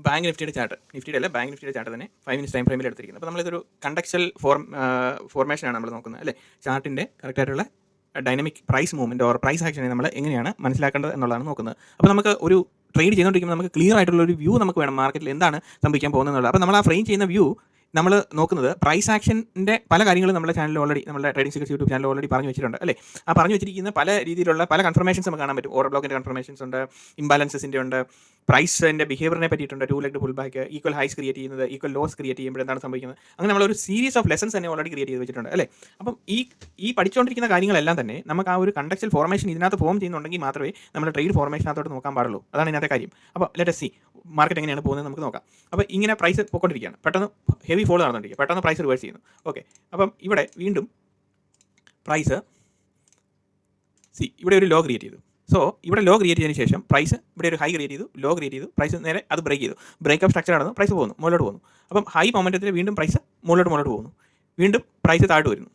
ബാങ്ക് നിഫ്റ്റിയുടെ ചാർട്ട് തന്നെ 5 മിനിറ്റ്സ് ടൈം ഫ്രെയിമിൽ എടുത്തിരിക്കുന്നത്. അപ്പോൾ നമ്മളിതൊരു കണ്ടക്ച്വൽ ഫോർമേഷനാണ് നമ്മൾ നോക്കുന്നത് അല്ലേ. ചാർട്ടിൻ്റെ കറക്റ്റായിട്ടുള്ള dynamic price movement or price ആക്ഷനെ നമ്മൾ എങ്ങനെയാണ് മനസ്സിലാക്കേണ്ടത് എന്നുള്ളതാണ് നോക്കുന്നത്. അപ്പോൾ നമുക്ക് ഒരു ട്രേഡ് ചെയ്തുകൊണ്ടിരിക്കുമ്പോൾ നമുക്ക് ക്ലിയർ ആയിട്ടുള്ള ഒരു വ്യൂ നമുക്ക് വേണം മാർക്കറ്റിൽ എന്താണ് സംഭവിക്കാൻ പോകുന്നത്. അപ്പോൾ നമ്മൾ ആ ഫ്രെയിം ചെയ്യുന്ന വ്യൂ നമ്മൾ നോക്കുന്നത് പ്രൈസ് ആക്ഷൻ്റെ പല കാര്യങ്ങളും നമ്മുടെ ചാനലിൽ ഓൾറെഡി നമ്മുടെ trading secrets YouTube channel already പറഞ്ഞു വെച്ചിട്ടുണ്ട് അല്ലേ. ആ പറഞ്ഞു വെച്ചിരിക്കുന്ന പല രീതിയിലുള്ള പല കൺഫർമേഷൻസ് നമുക്ക് കാണാൻ പറ്റും. ഓർഡർ ബ്ലോക്കിൻ്റെ കൺഫർമേഷൻസ് ഉണ്ട്, ഇംബാലൻസസിൻ്റെ ഉണ്ട്, പ്രൈസിൻ്റെ ബിഹേവിയറിനെ പറ്റിയിട്ടുണ്ട്, 2 leg pull back, equal highs create ചെയ്യുന്നത്, ഈക്വൽ ലോസ് ക്രിയേറ്റ് ചെയ്യുമ്പോൾ എന്താണ് സംഭവിക്കുന്നത്, അങ്ങനെ നമ്മളൊരു സീരീസ് ഓഫ് ലെസൺസ് തന്നെ ഓൾറെഡി ക്രിയേറ്റ് ചെയ്ത് വെച്ചിട്ടുണ്ട് അല്ലേ. അപ്പം ഈ പഠിച്ചുകൊണ്ടിരിക്കുന്ന കാര്യങ്ങളെല്ലാം തന്നെ നമുക്ക് ആ ഒരു കണ്ടക്ച്വൽ ഫോർമേഷൻ ഇതിനകത്ത് ഫോം ചെയ്യുന്നുണ്ടെങ്കിൽ മാത്രമേ നമ്മൾ ട്രേഡ് ഫോർമേഷനകത്തോട്ട് നോക്കാൻ പാടുള്ളൂ. അതാണ് ഇതിനകത്തെ കാര്യം. അപ്പോൾ ലെറ്റ് us see മാർക്കറ്റ് എങ്ങനെയാണ് പോകുന്നത് നമുക്ക് നോക്കാം. അപ്പോൾ ഇങ്ങനെ പ്രൈസ് പോയിക്കൊണ്ടിരിക്കുകയാണ്, പെട്ടെന്ന് ഹെവി ഫോൾ നടന്നുകൊണ്ടിരിക്കുക, പെട്ടെന്ന് പ്രൈസ് റിവേഴ്സ് ചെയ്യുന്നു. ഓക്കെ, അപ്പം ഇവിടെ വീണ്ടും പ്രൈസ് ഇവിടെ ഒരു ലോ ക്രിയേറ്റ് ചെയ്തു. സോ ഇവിടെ ലോ ക്രിയേറ്റ് ചെയ്തതിന് ശേഷം പ്രൈസ് ഇവിടെ ഒരു ഹൈ ക്രിയേറ്റ് ചെയ്തു, ലോ ക്രിയേറ്റ് ചെയ്തു, പ്രൈസ് നേരെ അത് ബ്രേക്ക് ചെയ്തു, ബ്രേക്കപ്പ് സ്ട്രക്ചർ നടന്നു, പ്രൈസ് പോകുന്നു, മുകളിലോട്ട് പോകുന്നു. അപ്പം ഹൈ മൊമെൻറ്റത്തിൽ വീണ്ടും പ്രൈസ് മുകളിലോട്ട് പോകുന്നു, വീണ്ടും പ്രൈസ് താഴോട്ട് വരുന്നു.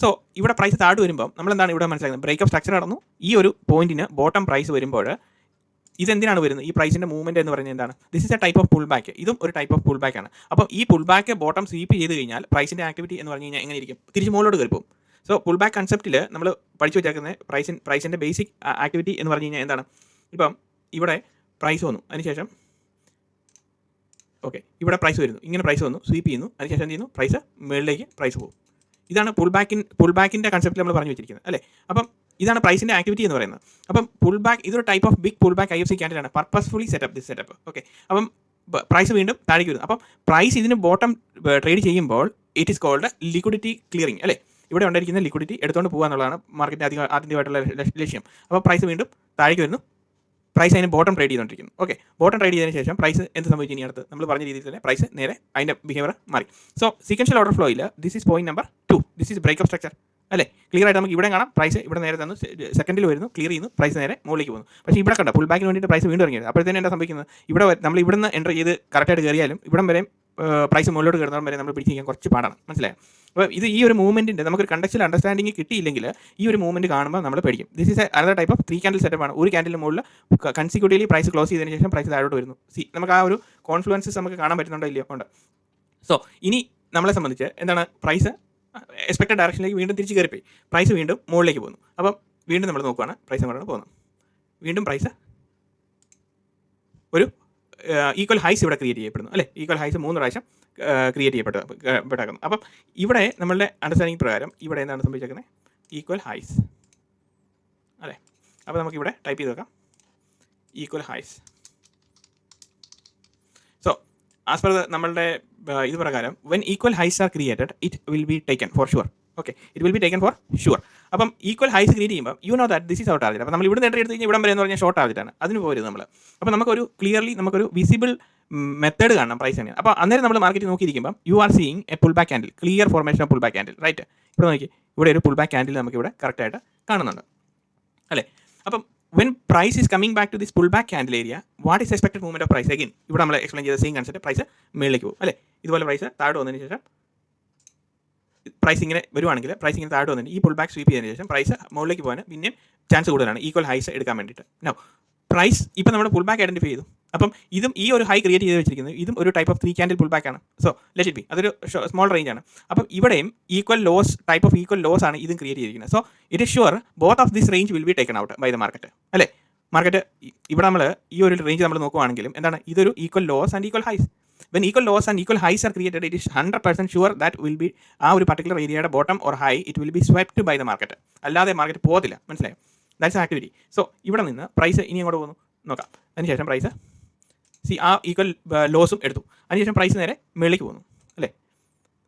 സോ ഇവിടെ പ്രൈസ് താഴോട്ട് വരുമ്പോൾ നമ്മളെന്താണ് ഇവിടെ മനസ്സിലാക്കുന്നത്, ബ്രേക്കപ്പ് സ്ട്രക്ചർ നടന്നു. ഈ ഒരു പോയിന്റിന് ബോട്ടം പ്രൈസ് വരുമ്പോൾ ഇതെന്തിനാണ് വരുന്നത്, ഈ പ്രൈസിൻ്റെ മൂവ്മെൻറ്റ് എന്ന് പറയുന്നത് എന്താണ്, this is A type of pull back. ഇതും ഒരു ടൈപ്പ് ഓഫ് പുൾ ബാക്ക് ആണ്. അപ്പം ഈ പുൾ ബാക്ക് ബോട്ടം സ്വീപ്പ് ചെയ്ത് കഴിഞ്ഞാൽ പ്രൈസിൻ്റെ ആക്ടിവിറ്റി എന്ന് പറഞ്ഞു കഴിഞ്ഞാൽ എങ്ങനെ ഇരിക്കും, തിരിച്ച് മുകളിലോട്ട് കയറി പോകും. സോ പുൾ ബാക്ക് കൺസെപ്റ്റിൽ നമ്മൾ പഠിച്ചു വെച്ചേക്കുന്നത് പ്രൈസിൻ്റെ ബേസിക് ആക്ടിവിറ്റി എന്ന് പറഞ്ഞു കഴിഞ്ഞാൽ എന്താണ്, ഇപ്പം ഇവിടെ പ്രൈസ് വന്നു, അതിനുശേഷം ഓക്കെ ഇവിടെ പ്രൈസ് വരുന്നു, ഇങ്ങനെ പ്രൈസ് വന്നു, സ്വീപ്പ് ചെയ്യുന്നു, അതിനുശേഷം എന്ത് ചെയ്യുന്നു, പ്രൈസ് മുകളിലേക്ക് പ്രൈസ് പോകും. ഇതാണ് പുൾ ബാക്കിൻ്റെ കൺസെപ്റ്റിൽ നമ്മൾ പറഞ്ഞു വെച്ചിരിക്കുന്നത് അല്ലേ. അപ്പം ഇതാണ് പ്രൈസിൻ്റെ ആക്ടിവിറ്റി എന്ന് പറയുന്നത്. അപ്പം പുൾ ബാക്ക് ഇതൊരു type of big pull back IFC ക്യാൻഡിലാണ് പർപ്പസ്ഫുള്ളി ദിസ് സെറ്റപ്പ്. ഓക്കെ, അപ്പം പ്രൈസ് വീണ്ടും താഴേക്ക് വരുന്നു. അപ്പം പ്രൈസ് ഇതിന് ബോട്ടം ട്രേഡ് ചെയ്യുമ്പോൾ it is called liquidity clearing അല്ലേ. ഇവിടെ ഉണ്ടായിരിക്കുന്ന ലിക്വിഡിറ്റി എടുത്തുകൊണ്ട് പോകുക എന്നുള്ളതാണ് മാർക്കറ്റിൻ്റെ ആദ്യമായിട്ടുള്ള ലക്ഷ്യം. അപ്പോൾ പ്രൈസ് വീണ്ടും താഴേക്ക് വരുന്നു, പ്രൈസ് അതിന് ബോട്ടം ട്രേഡ് ചെയ്തുകൊണ്ടിരിക്കുന്നു. ഓക്കെ, ബോട്ടം ട്രേഡ് ചെയ്തതിന് ശേഷം പ്രൈസ് എന്ത് സംഭവിച്ചു, ഇനി അടുത്ത് നമ്മൾ പറഞ്ഞ രീതിയിൽ തന്നെ പ്രൈസ് നേരെ അതിൻ്റെ ബിഹേവിയർ മാറി. സോ സീക്വൻഷ്യൽ ഓർഡർ ഫ്ലോയിൽ this is point number 2. This is breakup structure അല്ലേ? ക്ലിയർ ആയിട്ട് നമുക്ക് ഇവിടെ കാണാം പ്രൈസ് ഇവിടെ നേരെ തന്നു, സെക്കൻഡിൽ വരുന്നു, ക്ലിയർ ചെയ്യുന്നു, പ്രൈസ് നേരെ മുകളിലേക്ക് പോകുന്നു. പക്ഷേ ഇവിടെ കണ്ട പുൾ ബാക്കിന് വേണ്ടിയിട്ട് പ്രൈസ് വീണ്ടും ഇറങ്ങിയത്. അപ്പോഴത്തേനും എന്താ സംഭവിക്കുന്നത്? ഇവിടെ നമ്മൾ ഇവിടുന്ന് എൻ്റർ ചെയ്ത് കറക്റ്റായിട്ട് കയറിയാലും ഇവിടം വരെ പ്രൈസ് മുകളിലോട്ട് കയറുന്നവർ വരെ നമ്മൾ പിടിച്ചിരിക്കാൻ കുറച്ച് പാടാണ്. മനസ്സിലായോ? അപ്പോൾ ഇത് ഈ ഒരു മൂവ്മെൻറ്റിൻ്റെ നമുക്കൊരു കണ്ടക്ച്വൽ അണ്ടർസ്റ്റാൻഡിങ് കിട്ടിയില്ലെങ്കിൽ ഈ ഒരു മൂവ്മെൻറ്റ് കാണുമ്പോൾ നമ്മൾ പേടിക്കും. This is another type of 3 candle സെറ്റപ്പാണ്. ഒരു ക്യാൻഡിലിന് മുകളിൽ കൺസിക്യൂട്ടീവ്ലി പ്രൈസ് ക്ലോസ് ചെയ്തതിന് ശേഷം പ്രൈസ് താഴോട്ട് വരുന്നു. നമുക്ക് ആ ഒരു കോൺഫ്ലുവൻസസ് നമുക്ക് കാണാൻ പറ്റുന്നുണ്ടോ ഇല്ലയോ? ഉണ്ട്. സോ ഇനി നമ്മളെ സംബന്ധിച്ച് എന്താണ്, പ്രൈസ് എക്സ്പെക്റ്റഡ് ഡയറക്ഷനിലേക്ക് വീണ്ടും തിരിച്ച് കയറിപ്പോയി, പ്രൈസ് വീണ്ടും മുകളിലേക്ക് പോകുന്നു. അപ്പം വീണ്ടും നമ്മൾ നോക്കുകയാണ്, പ്രൈസ് അങ്ങോട്ടാണ് പോകുന്നത്. വീണ്ടും പ്രൈസ് ഒരു ഈക്വൽ ഹൈസ് ഇവിടെ ക്രിയേറ്റ് ചെയ്യപ്പെടുന്നു അല്ലേ? ഈക്വൽ ഹൈസ് 3 പ്രാവശ്യം ക്രിയേറ്റ് ചെയ്യപ്പെട്ടേക്കുന്നു. അപ്പം ഇവിടെ നമ്മളുടെ അണ്ടർസ്റ്റാൻഡിങ് പ്രകാരം ഇവിടെ എന്താണ് സംഭവിച്ചേക്കുന്നത്? ഈക്വൽ ഹൈസ് അല്ലേ? അപ്പോൾ നമുക്കിവിടെ ടൈപ്പ് ചെയ്ത് വെക്കാം equal highs. So as per നമ്മളുടെ ഇത് പ്രകാരം when equal highs are created it will be taken for sure. Okay, it will be taken for sure. അപ്പം ഈക്വൽ ഹൈസ് ക്രിയേറ്റ് ചെയ്യുമ്പോൾ you know that this is out target. അപ്പോൾ നമ്മൾ ഇവിടെ നിന്ന് എടുത്ത് കഴിഞ്ഞാൽ ഇവിടം വരെ എന്ന് പറഞ്ഞാൽ ഷോർട്ട് ടാർഗറ്റാണ്, അതിന് പോരുത് നമ്മൾ. അപ്പോൾ നമുക്കൊരു ക്ലിയർലി നമുക്കൊരു വിസിബിൾ മെത്തേഡ് കാണണം പ്രൈസ് തന്നെയാണ്. അപ്പോൾ അന്നേരം നമ്മൾ മാർക്കറ്റ് നോക്കിയിരിക്കുമ്പോൾ you are seeing a pull back candle, clear formation of pull back candle, right? ഇവിടെ നോക്കി, ഇവിടെ ഒരു പുൾ ബാക്ക് ക്യാൻഡിൽ നമുക്ക് ഇവിടെ കറക്റ്റായിട്ട് കാണുന്നുണ്ട് അല്ലേ? അപ്പം when price is coming back to this pullback candle area, what is expected movement of price? Again ഇവിടെ നമ്മൾ എക്സ്പ്ലെയിൻ ചെയ്ത സെയിം കൺസെപ്റ്റ്, പ്രൈസ് മേളിലേക്ക് പോകും അല്ലേ? ഇതുപോലെ പ്രൈസ് താഴോട്ട് വന്നതിന് ശേഷം പ്രൈസ് ഇങ്ങനെ വരുവാണെങ്കിൽ പ്രൈസ് ഇങ്ങനെ താഴോട്ട് വന്നിട്ട് ഈ പുൾ ബാക്ക് സ്വീപ്പ് ചെയ്തതിന് ശേഷം പ്രൈസ് മുകളിലേക്ക് പോകാൻ പിന്നെയും ചാൻസ് കൂടുതലാണ് ഈക്വൽ ഹൈസ് എടുക്കാൻ വേണ്ടിയിട്ട്. നോ പ്രൈസ് ഇപ്പം നമ്മൾ പുൾ ബാക്ക് ഐഡൻറ്റിഫൈ ചെയ്തു. അപ്പം ഇതും ഈ ഒരു ഹൈ ക്രിയേറ്റ് ചെയ്ത് വെച്ചിരിക്കുന്നത് ഇതും ഒരു type of 3 candle pull back ആണ്. സോ ലെറ്റ് ഇറ്റ് ബി, അതൊരു സ്മോൾ റേഞ്ച് ആണ്. അപ്പം ഇവിടെയും equal lows, type of equal lows ആണ് ഇതും ക്രിയേറ്റ് ചെയ്തിരിക്കുന്നത്. So it is sure both of this range will be taken out by the market അല്ലേ? Market ഇവിടെ നമ്മൾ ഈ ഒരു റേഞ്ച് നമ്മൾ നോക്കുവാണെങ്കിലും എന്താണ്, ഇതൊരു equal lows and equal highs. When equal lows and equal highs are created it is 100% sure that will be ആ ഒരു പർട്ടിക്കുലർ ഏരിയയുടെ bottom or high it will be swiped by the market. അല്ലാതെ market പോകത്തില്ല. മനസ്സിലായോ? That's activity. So ഇവിടെ നിന്ന് price ഇനി അങ്ങോട്ട് പോകുന്നു നോക്കാം. അതിനുശേഷം പ്രൈസ് ആ ഈക്വൽ ലോസും എടുത്തു, അതിനുശേഷം പ്രൈസ് നേരെ മുകളിലേക്ക് പോകുന്നു അല്ലേ?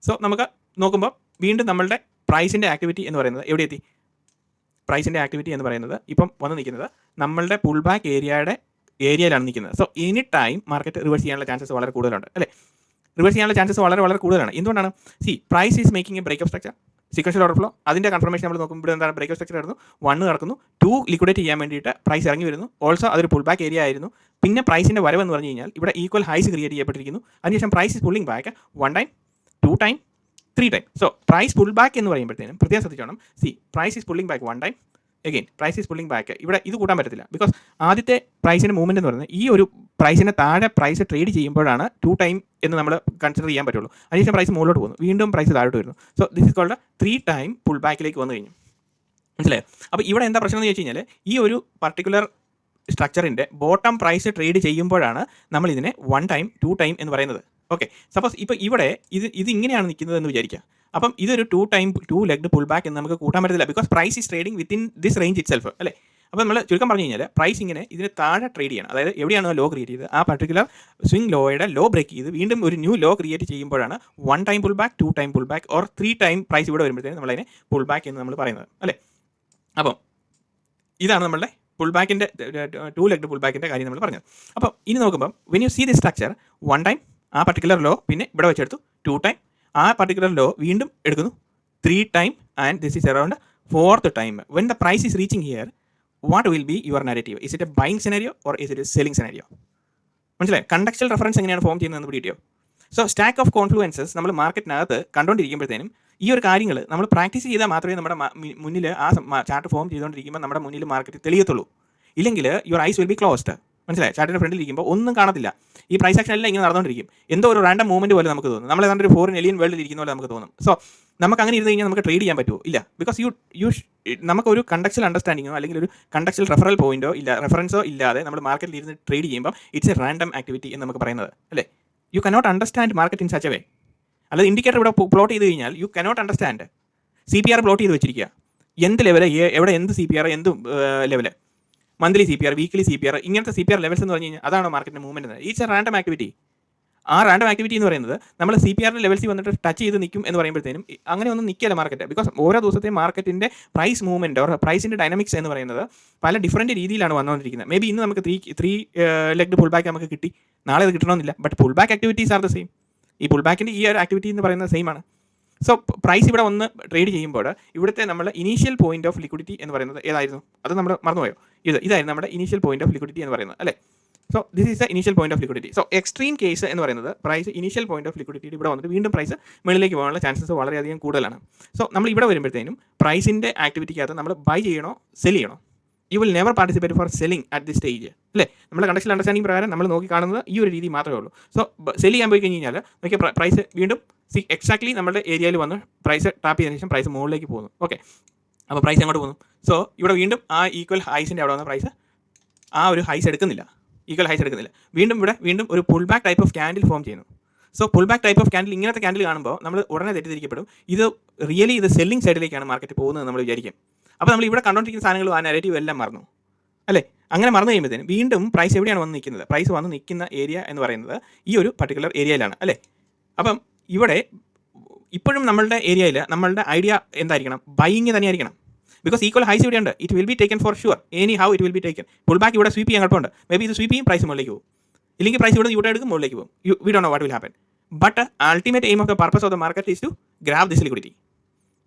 സോ നമുക്ക് നോക്കുമ്പോൾ വീണ്ടും നമ്മളുടെ പ്രൈസിൻ്റെ ആക്ടിവിറ്റി എന്ന് പറയുന്നത് എവിടെ എത്തി? പ്രൈസിൻ്റെ ആക്ടിവിറ്റി എന്ന് പറയുന്നത് ഇപ്പം വന്ന് നിൽക്കുന്നത് നമ്മളുടെ പുൾ ബാക്ക് ഏരിയയിലാണ് നിൽക്കുന്നത്. So any time market reverse ചെയ്യാനുള്ള ചാൻസസ് വളരെ കൂടുതലുണ്ട് അല്ലേ? റിവേഴ്സ് ചെയ്യാനുള്ള ചാൻസസ് വളരെ കൂടുതലാണ്. എന്തുകൊണ്ടാണ്? Price is making a breakup structure, sequential order flow. അതിൻ്റെ കൺഫർമേഷൻ നമ്മൾ നോക്കുമ്പോൾ ഇവിടെ എന്താണ്, ബ്രേക്കപ്പ് സ്ട്രക്ചർ ആയിരുന്നു, 1 നടക്കുന്നു, 2 ലിക്വിഡേറ്റ് ചെയ്യാൻ വേണ്ടിയിട്ട് പ്രൈസ് ഇറങ്ങി വരുന്നു. ഓൾസോ അതൊരു പുൾ ബാക്ക് ഏരിയ ആയിരുന്നു. പിന്നെ പ്രൈസിൻ്റെ വരവെന്ന് പറഞ്ഞു കഴിഞ്ഞാൽ ഇവിടെ ഈക്വൽ ഹൈസ് ക്രിയേറ്റ് ചെയ്യപ്പെട്ടിരിക്കുന്നു. അതിനുശേഷം price is pulling back 1 time, 2 time, 3 time. So price pull back എന്ന് പറയുമ്പോഴത്തേനും പ്രത്യേകം ശ്രദ്ധിച്ചോണം. Price is pulling back 1 time, again price is pulling back. ഇവിടെ ഇത് കൂട്ടാൻ പറ്റത്തില്ല, ബിക്കോസ് ആദ്യത്തെ പ്രൈസിൻ്റെ മൂവ്മെൻറ്റ് എന്ന് പറയുന്നത് ഈ ഒരു പ്രൈസിന് താഴെ പ്രൈസ് ട്രേഡ് ചെയ്യുമ്പോഴാണ് 2 ടൈം എന്ന് നമ്മൾ കൺസിഡർ ചെയ്യാൻ പറ്റുള്ളൂ. അതിനുശേഷം പ്രൈസ് മുകളിലോട്ട് പോകുന്നു, വീണ്ടും പ്രൈസ് താഴോട്ട് വരുന്നു. So this is called 3 time pull ബാക്കിലേക്ക് വന്നു കഴിഞ്ഞു. മനസ്സിലായോ? അപ്പോൾ ഇവിടെ എന്താ പ്രശ്നം എന്ന് ചോദിച്ചു കഴിഞ്ഞാൽ ഈ ഒരു പർട്ടിക്കുലർ സ്ട്രക്ചറിൻ്റെ ബോട്ടം പ്രൈസ് ട്രേഡ് ചെയ്യുമ്പോഴാണ് നമ്മൾ ഇതിനെ 1 ടൈം 2 ടൈം എന്ന് പറയുന്നത്. ഓക്കെ, സപ്പോസ് ഇപ്പോൾ ഇവിടെ ഇത് ഇങ്ങനെയാണ് നിൽക്കുന്നത് എന്ന് വിചാരിക്കുക. അപ്പം ഇതൊരു 2 ടൈം 2 ലെഗ്ഡ് പുൾ ബാക്ക് എന്ന് നമുക്ക് കൂട്ടാൻ പറ്റത്തില്ല, because price is trading within this range itself അല്ലേ? അപ്പോൾ നമ്മൾ ചുരുക്കം പറഞ്ഞു കഴിഞ്ഞാൽ പ്രൈസ് ഇങ്ങനെ ഇതിന് താഴെ ട്രേഡ് ചെയ്യണം. അതായത് എവിടെയാണോ ലോ ക്രിയേറ്റ് ചെയ്ത് ആ പർട്ടിക്കുലർ സ്വിംഗ് ലോയുടെ ലോ ബ്രേക്ക് ചെയ്ത് വീണ്ടും ഒരു ന്യൂ ലോ ക്രിയേറ്റ് ചെയ്യുമ്പോഴാണ് 1 time pull back, 2 time pull back or 3 time price ഇവിടെ വരുമ്പോഴത്തേക്കും നമ്മളതിനെ പുൾ ബാക്ക് എന്ന് നമ്മൾ പറയുന്നത് അല്ലേ? അപ്പം ഇതാണ് നമ്മളുടെ പുൾ ബാക്കിൻ്റെ 2 ലെഗ്ഡ് പുൾ ബാക്കിൻ്റെ കാര്യം നമ്മൾ പറഞ്ഞത്. അപ്പോൾ ഇനി നോക്കുമ്പോൾ when you see the structure 1 time ആ പർട്ടിക്കുലർ ലോ, പിന്നെ ഇവിടെ വെച്ചെടുത്തു 2 ടൈം, ആ പർട്ടിക്കുലർ ലോ വീണ്ടും എടുക്കുന്നു 3 time, and this is around 4th time. When the price is reaching here what will be your narrative? Is it a buying scenario or is it a selling scenario? മനസ്സിലായി? Contextual reference എങ്ങനെയാണ് form ചെയ്യുന്നതെന്ന് പിടിയോ? So stack of കോൺഫ്ലുവൻസസ് നമ്മൾ മാർക്കറ്റിനകത്ത് കണ്ടുകൊണ്ടിരിക്കുമ്പോഴത്തേനും ഈ ഒരു കാര്യങ്ങൾ നമ്മൾ practice ചെയ്താൽ മാത്രമേ നമ്മുടെ മുന്നിൽ ആ ചാർട്ട് ഫോം ചെയ്തുകൊണ്ടിരിക്കുമ്പോൾ നമ്മുടെ മുന്നിൽ മാർക്കറ്റ് തെളിയത്തുള്ളൂ. ഇല്ലെങ്കിൽ your eyes will be closed. മനസ്സിലായി? ചാർട്ടിൻ്റെ ഫ്രണ്ടിൽ ഇരിക്കുമ്പോൾ ഒന്നും കാണത്തില്ല. ഈ പ്രൈസ് ആക്ഷൻ എല്ലാം ഇങ്ങനെ നടന്നുകൊണ്ടിരിക്കും. എന്തോ ഒരു റാൻഡം മൂവ്മെൻറ്റ് പോലെ നമുക്ക് തോന്നും. നമ്മൾ ഏതാണ്ട് ഒരു ഫോറിൻ എലിയൻ വേൾഡിൽ ഇരിക്കുന്ന പോലെ നമുക്ക് തോന്നും. സോ നമുക്ക് അങ്ങനെ ഇരുന്ന് കഴിഞ്ഞാൽ നമുക്ക് ട്രേഡ് ചെയ്യാൻ പറ്റുമോ? ഇല്ല, ബിക്കോസ് നമുക്കൊരു കണ്ടക്ച്വൽ അണ്ടർസ്റ്റാൻഡിങ്ങോ അല്ലെങ്കിൽ ഒരു കണ്ടക്ച്വൽ റെഫറൽ പോയിന്റോ ഇല്ല, റെഫറൻസോ ഇല്ലാതെ നമ്മൾ മാർക്കറ്റിൽ ഇരുന്ന് ട്രേഡ് ചെയ്യുമ്പോൾ ഇറ്റ്സ് എ റാൻഡം ആക്ടിവിറ്റി എന്ന് നമുക്ക് പറയുന്നത് അല്ലേ? You cannot understand market in such a way. അല്ലാതെ ഇൻഡിക്കേറ്റർ ഇവിടെ പ്ലോട്ട് ചെയ്ത് കഴിഞ്ഞാൽ you cannot understand. CPR plot ചെയ്ത് വെച്ചിരിക്കുക, എന്ത് ലെവല്, എവിടെ എന്ത് CPR, എന്ത് level, monthly CPR, weekly CPR, ഇങ്ങനത്തെ CPR ലെവൽസ് എന്ന് പറഞ്ഞു കഴിഞ്ഞാൽ അതാണോ മാർക്കറ്റിൻ്റെ movement? It's A random activity. ആ റാൻഡം ആക്ടിവിറ്റി എന്ന് പറയുന്നത് നമ്മൾ CPRൻ്റെ ലെവൽസിൽ വന്നിട്ട് ടച്ച് ചെയ്ത് നിൽക്കും എന്ന് പറയുമ്പോഴത്തേനും അങ്ങനെ ഒന്നും നിൽക്കില്ല മാർക്കറ്റ്. ബിക്കോസ് ഓരോ ദിവസത്തെയും മാർക്കറ്റിൻ്റെ പ്രൈസ് മൂവ്മെൻറ്റ് ഓർ പ്രൈസിൻ്റെ ഡൈനാമിക്സ് എന്ന് പറയുന്നത് പല ഡിഫറൻറ്റ് രീതിയിലാണ് വന്നുകൊണ്ടിരിക്കുന്നത്. മേ ബി ഇന്ന് നമുക്ക് ത്രീ ലെഗ്ഡ് പുൾ ബാക്ക് നമുക്ക് കിട്ടി, നാളെ അത് കിട്ടണമെന്നില്ല. But pull back activities are the same. ഈ പുൾ ബാക്കിൻ്റെ ഈ ഒരു ആക്ടിവിറ്റി എന്ന് പറയുന്നത് സെയിം ആണ്. സോ പ്രൈസ് ഇവിടെ ഒന്ന് ട്രേഡ് ചെയ്യുമ്പോൾ ഇവിടുത്തെ നമ്മുടെ ഇനീഷ്യൽ പോയിന്റ് ഓഫ് ലിക്വിഡിറ്റി എന്ന് പറയുന്നത് ഏതായിരുന്നു? അത് നമ്മൾ മറന്നുപോയോ? ഇതായിരുന്നു നമ്മുടെ ഇനീഷ്യൽ പോയിന്റ് ഓഫ് ലിക്വിഡിറ്റി എന്ന് പറയുന്നത്, അല്ലേ? So this is the initial point of liquidity. So extreme case എന്ന് പറയുന്നത് price initial point of liquidity ഇവിടെ വന്നിട്ട് വീണ്ടും പ്രൈസ് മുകളിലേക്ക് പോകാനുള്ള ചാൻസസ് വളരെയധികം കൂടുതലാണ്. സോ നമ്മൾ ഇവിടെ വരുമ്പോഴത്തേനും പ്രൈസിൻ്റെ ആക്ടിവിറ്റിക്കകത്ത് നമ്മൾ ബൈ ചെയ്യണോ സെൽ ചെയ്യണോ? You will never participate four selling at the stage, അല്ലേ? നമ്മുടെ കണ്ടക്ഷൻ അണ്ടർസ്റ്റാൻഡിംഗ് പ്രകാരം നമ്മൾ നോക്കി കാണുന്നത് ഈ ഒരു രീതി മാത്രമേ ഉള്ളൂ. സോ സെൽ ചെയ്യാൻ പോയി കഴിഞ്ഞ് കഴിഞ്ഞാൽ നോക്കിയ പ്രൈസ് വീണ്ടും എക്സാക്ട്ലി നമ്മുടെ ഏരിയയിൽ വന്ന് പ്രൈസ് ടാപ്പ് ചെയ്തതിനു ശേഷം പ്രൈസ് മുകളിലേക്ക് പോകുന്നു. ഓക്കെ, അപ്പോൾ പ്രൈസ് അങ്ങോട്ട് പോകുന്നു. സോ ഇവിടെ വീണ്ടും ആ ഈക്വൽ ഹൈസിൻ്റെ അവിടെ വന്ന പ്രൈസ് ആ ഒരു ഹൈസ് എടുക്കുന്നില്ല, ഈക്വൽ ഹൈസ് എടുക്കുന്നില്ല. വീണ്ടും ഒരു pull back type of candle form ചെയ്യുന്നു. So pull back type of candle, ഇങ്ങനത്തെ ക്യാൻഡിൽ കാണുമ്പോൾ നമ്മൾ ഉടനെ തെറ്റിദ്ധരിക്കപ്പെടും ഇത് റിയലി ഇത് സെല്ലിംഗ് സൈഡിലേക്കാണ് മാർക്കറ്റ് പോകുന്നത് നമ്മൾ വിചാരിക്കും. അപ്പോൾ നമ്മൾ ഇവിടെ കണ്ടുകൊണ്ടിരിക്കുന്ന സാധനങ്ങളും ആ നെഗറ്റീവ് എല്ലാം മറന്നു, അല്ലേ? അങ്ങനെ മറന്നു കഴിയുമ്പോഴത്തേനും വീണ്ടും പ്രൈസ് എവിടെയാണ് വന്ന് നിൽക്കുന്നത്? പ്രൈസ് വന്ന് നിൽക്കുന്ന ഏരിയ എന്ന് പറയുന്നത് ഈ ഒരു പർട്ടിക്കുലർ ഏരിയയിലാണ്, അല്ലേ? അപ്പം ഇവിടെ ഇപ്പോഴും നമ്മളുടെ ഏരിയയിൽ നമ്മളുടെ ഐഡിയ എന്തായിരിക്കണം? ബൈയിങ് തന്നെയായിരിക്കണം. ബിക്കോസ് ഈക്വൽ ഹൈസ് ഇവിടെ ഉണ്ട്. It will be taken for sure, anyhow it will be taken. Pull back ഇവിടെ സ്വീപ്പ് ചെയ്യാൻ കുഴപ്പമുണ്ട്. മേ ബി ഇത് സ്വീപ്പ് ചെയ്യും, പ്രൈസ് മുകളിലേക്ക് പോകും. ഇല്ലെങ്കിൽ പ്രൈസ് ഇവിടെ എടുക്കും, മുകളിലേക്ക് പോകും. We don't know what will happen. But ultimate aim of the purpose of the market is to grab this liquidity.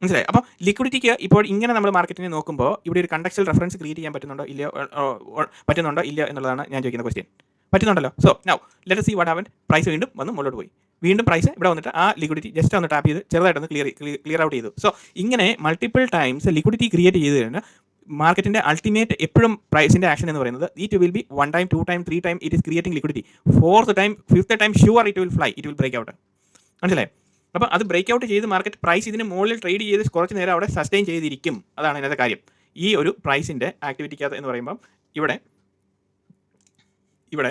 മനസ്സിലായി? അപ്പോൾ ലിക്വിഡിറ്റിക്ക് ഇപ്പോൾ ഇങ്ങനെ നമ്മൾ മാർക്കറ്റിനെ നോക്കുമ്പോൾ ഇവിടെ ഒരു കണ്ടക്ച്വൽ റെഫറൻസ് ക്രിയേറ്റ് ചെയ്യാൻ പറ്റുന്നുണ്ടോ ഇല്ലയോ എന്നുള്ളതാണ് ഞാൻ ചോദിക്കുന്ന ക്വസ്റ്റ്യൻ. പറ്റുന്നുണ്ടല്ലോ. So now let see what happen. Price വീണ്ടും വന്ന് മുകളിലോട്ട് പോയി. വീണ്ടും പ്രൈസ് ഇവിടെ വന്നിട്ട് ആ ലിക്വിഡിറ്റി ജസ്റ്റ് ഒന്ന് ടാപ്പ് ചെയ്ത് ചെറുതായിട്ടൊന്ന് ക്ലിയർ ഔട്ട് ചെയ്തു. സോ ഇങ്ങനെ മൾട്ടിപ്പിൾ ടൈംസ് ലിക്വിഡിറ്റി ക്രിയേറ്റ് ചെയ്ത് കഴിഞ്ഞാൽ മാർക്കറ്റിൻ്റെ അൾട്ടിമേറ്റ് എപ്പോഴും പ്രൈസിൻ്റെ ആക്ഷൻ എന്ന് പറയുന്നത് it will be 1 time 2 time 3 time it is creating liquidity. 4th time 5th time sure it will fly, it will break out. മനസ്സിലായി? അപ്പോൾ അത് ബ്രേക്ക് ഔട്ട് ചെയ്ത് മാർക്കറ്റ് പ്രൈസ് ഇതിന് മുകളിൽ ട്രേഡ് ചെയ്ത് കുറച്ച് നേരം അവിടെ സസ്റ്റെയിൻ ചെയ്തിരിക്കും. അതാണ് ഇതിനകത്തെ കാര്യം. ഈ ഒരു പ്രൈസിൻ്റെ ആക്ടിവിറ്റിക്കകത്ത് എന്ന് പറയുമ്പം ഇവിടെ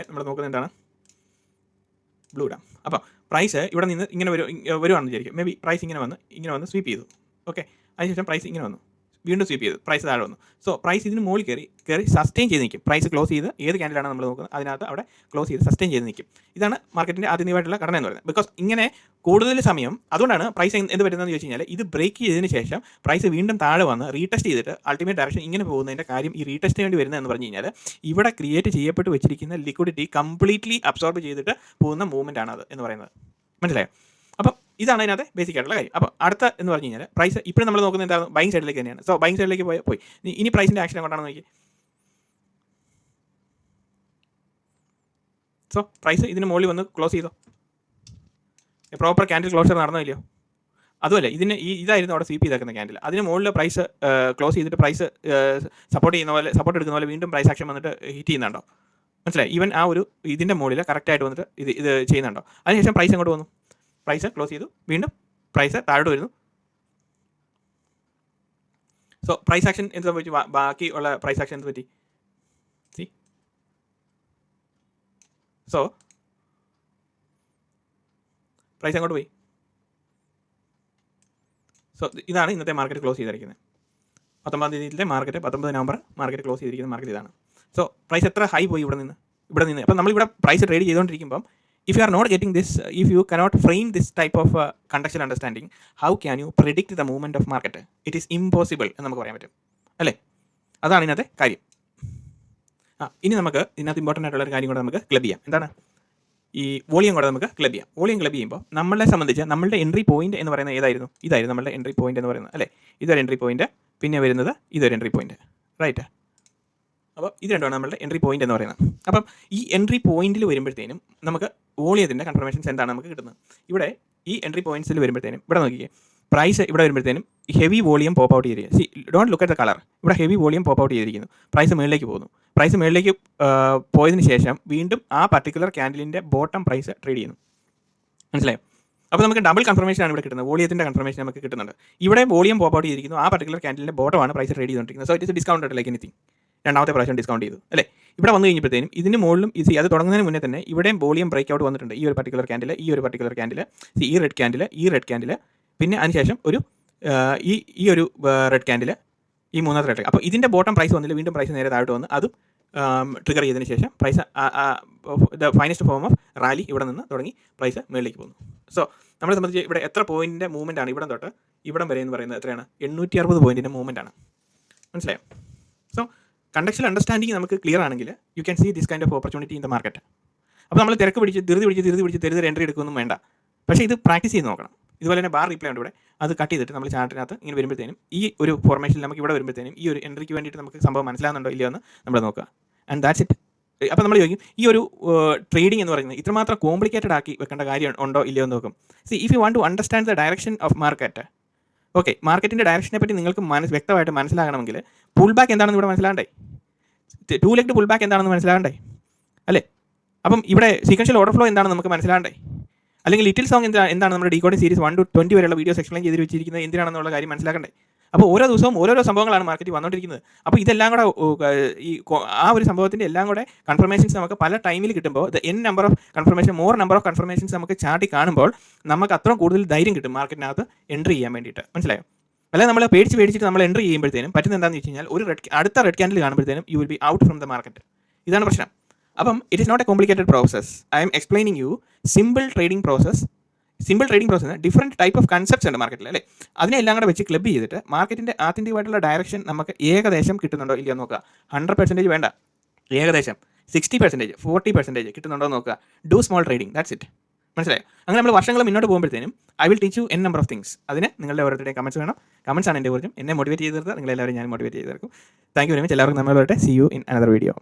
നമ്മൾ നോക്കുന്നത് എന്താണ്? Blue dam. അപ്പോൾ പ്രൈസ് ഇവിടെ നിന്ന് ഇങ്ങനെ വരുവാണെന്ന് വിചാരിക്കും. മേ ബി പ്രൈസ് ഇങ്ങനെ വന്ന് സ്വീപ്പ് ചെയ്തു. ഓക്കെ, അതിനുശേഷം പ്രൈസ് ഇങ്ങനെ വന്നു, വീണ്ടും സ്വീപ്പ് ചെയ്തു, പ്രൈസ് താഴെ വന്നു. സോ പ്രൈസ് ഇതിന് മുകളിൽ കയറി സസ്റ്റെയിൻ ചെയ്ത് നിൽക്കും. പ്രൈസ് ക്ലോസ് ചെയ്ത് ഏത് ക്യാൻഡിലാണ് നമ്മൾ നോക്കുന്നത് അതിനകത്ത് അവിടെ ക്ലോസ് ചെയ്ത് സസ്റ്റെയിൻ ചെയ്ത് നിൽക്കും. ഇതാണ് മാർക്കറ്റിൻ്റെ ആദ്യമായിട്ടുള്ള ഘടന എന്ന് പറയുന്നത്. ബിക്കോസ് ഇങ്ങനെ കൂടുതൽ സമയം അതുകൊണ്ടാണ് പ്രൈസ് എന്ത് പറ്റുന്നതെന്ന് ചോദിച്ചു കഴിഞ്ഞാൽ ഇത് ബ്രേക്ക് ചെയ്തതിന് ശേഷം പ്രൈസ് വീണ്ടും താഴെ വന്ന് റീടെസ്റ്റ് ചെയ്തിട്ട് അൾട്ടിമേറ്റ് ഡയറക്ഷൻ ഇങ്ങനെ പോകുന്നതിൻ്റെ കാര്യം ഈ റീടെസ്റ്റ് വേണ്ടി വരുന്നതെന്ന് പറഞ്ഞു കഴിഞ്ഞാൽ ഇവിടെ ക്രിയേറ്റ് ചെയ്യപ്പെട്ട് വെച്ചിരിക്കുന്ന ലിക്വിഡിറ്റി കംപ്ലീറ്റ്ലി അബ്സോർബ് ചെയ്തിട്ട് പോകുന്ന മൂവ്മെൻ്റ് ആണ് അത് എന്ന് പറയുന്നത്. മനസ്സിലായോ? അപ്പം ഇതാണ് അതിനകത്ത് ബേസിക് ആയിട്ടുള്ള കാര്യം. അപ്പോൾ അടുത്ത എന്ന് പറഞ്ഞു കഴിഞ്ഞാൽ പ്രൈസ് ഇപ്പോഴും നമ്മൾ നോക്കുന്നത് എന്താണ്? ബൈങ് സൈഡിലേക്ക് തന്നെയാണ്. സോ ബൈങ് സൈഡിലേക്ക് പോയി ഇനി പ്രൈസിൻ്റെ ആക്ഷൻ എങ്ങോട്ടാണെന്ന് നോക്കി. സോ പ്രൈസ് ഇതിന് മുകളിൽ വന്ന് ക്ലോസ് ചെയ്തോ? പ്രോപ്പർ ക്യാൻഡിൽ ക്ലോഷർ നടന്നോ ഇല്ലയോ? അതുമല്ല ഇതായിരുന്നു അവിടെ സ്വീപ്പ് ചെയ്തേക്കുന്ന ക്യാൻഡിൽ. അതിന് മുകളിൽ പ്രൈസ് ക്ലോസ് ചെയ്തിട്ട് പ്രൈസ് സപ്പോർട്ട് എടുക്കുന്ന പോലെ വീണ്ടും പ്രൈസ് ആക്ഷൻ വന്നിട്ട് ഹിറ്റ് ചെയ്യുന്നുണ്ടോ? മനസ്സിലായി? ഈവൻ ആ ഒരു ഇതിൻ്റെ മുകളിൽ കറക്റ്റായിട്ട് വന്നിട്ട് ഇത് ചെയ്യുന്നുണ്ടോ? അതിനുശേഷം പ്രൈസ് അങ്ങോട്ട് വന്നു, പ്രൈസ് ക്ലോസ് ചെയ്തു, വീണ്ടും പ്രൈസ് താഴോട്ട് വരുന്നു. സോ പ്രൈസ് ആക്ഷൻ എന്ത് സംഭവിച്ചു? ബാക്കിയുള്ള പ്രൈസ് ആക്ഷൻ എന്ത് പറ്റി? സോ പ്രൈസ് അങ്ങോട്ട് പോയി. സോ ഇതാണ് ഇന്നത്തെ മാർക്കറ്റ് ക്ലോസ് ചെയ്തിരിക്കുന്നത്. 19 തീയതിയിലെ മാർക്കറ്റ്, 19 നവംബർ മാർക്കറ്റ് ക്ലോസ് ചെയ്തിരിക്കുന്ന മാർക്കറ്റ് ഇതാണ്. സോ പ്രൈസ് എത്ര ഹൈ പോയി ഇവിടെ നിന്ന്. അപ്പം നമ്മളിവിടെ പ്രൈസ് ട്രേഡ് ചെയ്തുകൊണ്ടിരിക്കുമ്പം if you are not getting this, if you cannot frame this type of contextual understanding, how can you predict the movement of market? It is impossible എന്ന് നമുക്ക് പറയാൻ പറ്റും, അല്ലേ? അതാണ് ഇതിനകത്തെ കാര്യം. ഇനി നമുക്ക് ഇതിനകത്ത് ഇമ്പോർട്ടൻ്റ് ആയിട്ടുള്ള ഒരു കാര്യം കൂടെ നമുക്ക് ക്ലബ് ചെയ്യാം. എന്താണ്? ഈ വോളിയം കൂടെ നമുക്ക് ക്ലബ് ചെയ്യാം. വോളിയം ക്ലബ് ചെയ്യുമ്പോൾ നമ്മളെ സംബന്ധിച്ച് നമ്മളുടെ എൻട്രി പോയിന്റ് എന്ന് പറയുന്നത് ഇതായിരുന്നു നമ്മളുടെ എൻട്രി പോയിന്റ് എന്ന് പറയുന്നത്, അല്ലേ? ഇതൊരു എൻട്രി പോയിന്റ്, പിന്നെ വരുന്നത് ഇതൊരു എൻട്രി പോയിന്റ്, റൈറ്റ്? അപ്പോൾ ഇത് രണ്ടുമാണ് നമ്മളുടെ എൻട്രി പോയിന്റ് എന്ന് പറയുന്നത്. അപ്പം ഈ എൻട്രി പോയിന്റിൽ വരുമ്പോഴത്തേനും നമുക്ക് വോളിയത്തിൻ്റെ കൺഫർമേഷൻസ് എന്താണ് നമുക്ക് കിട്ടുന്നത്? ഇവിടെ ഈ എൻട്രി പോയിന്റ്സിൽ വരുമ്പോഴത്തേനും ഇവിടെ നോക്കിക്കേ, പ്രൈസ് ഇവിടെ വരുമ്പോഴത്തേനും ഹെവി വോളിയം പോപ്പ് ഔട്ട് ചെയ്തിരിക്കുന്നു. Don't look at the colour. ഇവിടെ ഹെവി വോളിയം പോപ്പ് ഔട്ട് ചെയ്തിരിക്കുന്നു. പ്രൈസ് മുകളിലേക്ക് പോകുന്നു. പ്രൈസ് മുകളിലേക്ക് പോയതിന് ശേഷം വീണ്ടും ആ പർട്ടിക്കുലർ ക്യാൻഡിലിൻ്റെ ബോട്ടം പ്രൈസ് ട്രേഡ് ചെയ്യുന്നു. മനസ്സിലായോ? അപ്പോൾ നമുക്ക് ഡബിൾ കൺഫർമേഷൻ ആണ് ഇവിടെ കിട്ടുന്നത്. വോളിയത്തിൻ്റെ കൺഫർമേഷൻ നമുക്ക് കിട്ടുന്നുണ്ട്. ഇവിടെ വോളിയം പോപ്പ് ഔട്ട് ചെയ്തിരിക്കുന്നു. ആ പർട്ടിക്കുലർ ക്യാൻഡിലിൻ്റെ ബോട്ടമാണ് പ്രൈസ് ട്രേഡ് ചെയ്തുകൊണ്ടിരിക്കുന്നത്. So it is discounted like anything. രണ്ടാമത്തെ പ്രാവശ്യം ഡിസ്കൗണ്ട് ചെയ്തു, അല്ലേ? ഇവിടെ വന്നു കഴിഞ്ഞപ്പോഴത്തേനും ഇതിന് മുകളിലും അത് തുടങ്ങുന്നതിന് മുന്നേ തന്നെ ഇവിടെയും വോളിയം ബ്രേക്ക് ഔട്ട് വന്നിട്ടുണ്ട്. ഈ ഒരു പർട്ടിക്കുലർ ക്യാൻഡിൽ, ഈ റെഡ് ക്യാൻഡിൽ, പിന്നെ അതിനുശേഷം ഈ ഒരു റെഡ് ക്യാൻഡിൽ, ഈ മൂന്നാമത്തെ റെഡ്. അപ്പോൾ ഇതിൻ്റെ ബോട്ടം പ്രൈസ് വന്നില്ല, വീണ്ടും പ്രൈസ് നേരെ താഴോട്ട് വന്ന് അതും ട്രിഗർ ചെയ്തതിന് ശേഷം praise the finest form of rally ഇവിടെ നിന്ന് തുടങ്ങി പ്രൈസ് മുകളിലേക്ക് പോകുന്നു. സോ നമ്മളെ സംബന്ധിച്ച് ഇവിടെ എത്ര പോയിൻറ്റിൻ്റെ മൂവ്മെൻ്റ് ആണ് ഇവിടം തൊട്ട് ഇവിടം വരെ എന്ന് പറയുന്നത് എത്രയാണ്? 860 പോയിൻറ്റിൻ്റെ മൂവ്മെൻ്റ് ആണ്. മനസ്സിലായോ? സോ കണ്ടക്ച്വൽ അണ്ടർസ്റ്റാൻഡിങ് നമുക്ക് ക്ലിയർ ആണെങ്കിൽ you can see this kind of opportunity in the market. അപ്പോൾ നമ്മൾ തിരക്ക് പിടിച്ച് ധൃതി പിടിച്ച് എൻട്രി എടുക്കുകയൊന്നും വേണ്ട. പക്ഷേ ഇത് പ്രാക്ടീസ് ചെയ്ത് നോക്കണം. ഇതുപോലെ തന്നെ ബാർ റീപ്ലേ ഉണ്ട് ഇവിടെ. അത് കട്ട് ചെയ്തിട്ട് നമ്മൾ ചാർട്ടിനകത്ത് ഇങ്ങനെ വരുമ്പോഴത്തേനും ഈ ഒരു ഫോർമേഷനിൽ നമുക്ക് ഇവിടെ വരുമ്പോഴത്തേനും ഈ ഒരു എൻട്രിക്ക് വേണ്ടിയിട്ട് നമുക്ക് സംഭവം മനസ്സിലാകുന്നുണ്ടോ ഇല്ലയോ എന്ന് നമ്മൾ നോക്കുക. And that's it. അപ്പോൾ നമ്മൾ ചോദിക്കും ഈ ഒരു ട്രേഡിംഗ് എന്ന് പറയുന്നത് ഇത്രമാത്രം കോംപ്ലിക്കേറ്റഡ് ആക്കി വെക്കേണ്ട കാര്യം ഉണ്ടോ ഇല്ലയോ എന്ന് നോക്കും. See if you want to understand the direction of market, okay, മാർക്കറ്റിൻ്റെ ഡയറക്ഷനെ പറ്റി നിങ്ങൾക്ക് വ്യക്തമായിട്ട് മനസ്സിലാകണമെങ്കിൽ പുൾ ബാക്ക് എന്താണെന്ന് ഇവിടെ മനസ്സിലാകണ്ടേ, 2 ലെഗ് പുൾ ബാക്ക് എന്താണെന്ന് മനസ്സിലാകണ്ടേ അല്ലേ? അപ്പം ഇവിടെ സീക്വൻഷ്യൽ ഓർഡർ ഫ്ലോ എന്താണെന്ന് നമുക്ക് മനസ്സിലാകണ്ടേ? അല്ലെങ്കിൽ ലിറ്റിൽ സോങ് എന്താണ് നമ്മുടെ ഡീകോഡിംഗ് സീരീസ് 1 to 20 വരെയുള്ള വീഡിയോസ് എക്സ്പ്ലെയിൻ ചെയ്ത് വെച്ചിരിക്കുന്നത് എന്തിനാണെന്നുള്ള കാര്യം മനസ്സിലാക്കണ്ടേ? അപ്പോൾ ഓരോ ദിവസവും ഓരോരോ സംഭവങ്ങളാണ് മാർക്കറ്റിൽ വന്നുകൊണ്ടിരിക്കുന്നത്. അപ്പോൾ ഇതെല്ലാം കൂടെ ഈ ആ ഒരു സംഭവത്തിൻ്റെ എല്ലാം കൂടെ കൺഫർമേഷൻസ് നമുക്ക് പല ടൈമിൽ കിട്ടുമ്പോൾ number of confirmation number of confirmations നമുക്ക് ചാർട്ടി കാണുമ്പോൾ നമുക്ക് അത്രയും കൂടുതൽ ധൈര്യം കിട്ടും മാർക്കറ്റിനകത്ത് എൻട്രി ചെയ്യാൻ വേണ്ടിയിട്ട്. മനസ്സിലായോ? അല്ലെങ്കിൽ നമ്മൾ പേടിച്ചിട്ട് നമ്മൾ എൻട്രി ചെയ്യുമ്പോഴത്തേനും പറ്റുന്ന എന്താണെന്ന് വെച്ച് കഴിഞ്ഞാൽ അടുത്ത റെഡ് ക്യാൻഡിൽ കാണുമ്പോഴത്തേനും you will be out from the market. ഇതാണ് പ്രശ്നം. അപ്പം it is not a complicated process. I'm explaining you simple trading process different type of concepts ഉണ്ട് മാർക്കറ്റിൽ അല്ലേ? അതിനെല്ലാം കൂടെ വെച്ച് ക്ലബ് ചെയ്തിട്ട് മാർക്കറ്റിൻ്റെ ആത്യന്തികമായിട്ടുള്ള ഡയറക്ഷൻ നമുക്ക് ഏകദേശം കിട്ടുന്നുണ്ടോ ഇല്ലയോ നോക്കുക. 100% വേണ്ട, ഏകദേശം 60%, 40% കിട്ടുന്നുണ്ടോ നോക്കുക. Do small trading, that's it. മനസ്സിലായോ? അങ്ങനെ നമ്മൾ വർഷങ്ങൾ മുന്നോട്ട് പോകുമ്പോഴത്തേനും I will teach you number of things. അതിന് നിങ്ങളുടെ ഓരോരുത്തരുടെയും കമൻസ് വേണം. കമൻസ് ആണ് എൻ്റെ ഊർജ്ജം. എന്നെ മോട്ടിവേറ്റ് ചെയ്ത് തീർത്താൽ നിങ്ങളെല്ലാവരും ഞാൻ മോട്ടിവേറ്റ് ചെയ്ത് തീർക്കും. Thank you very much. എല്ലാവർക്കും നമ്മളോട്ടെ. See you in another video.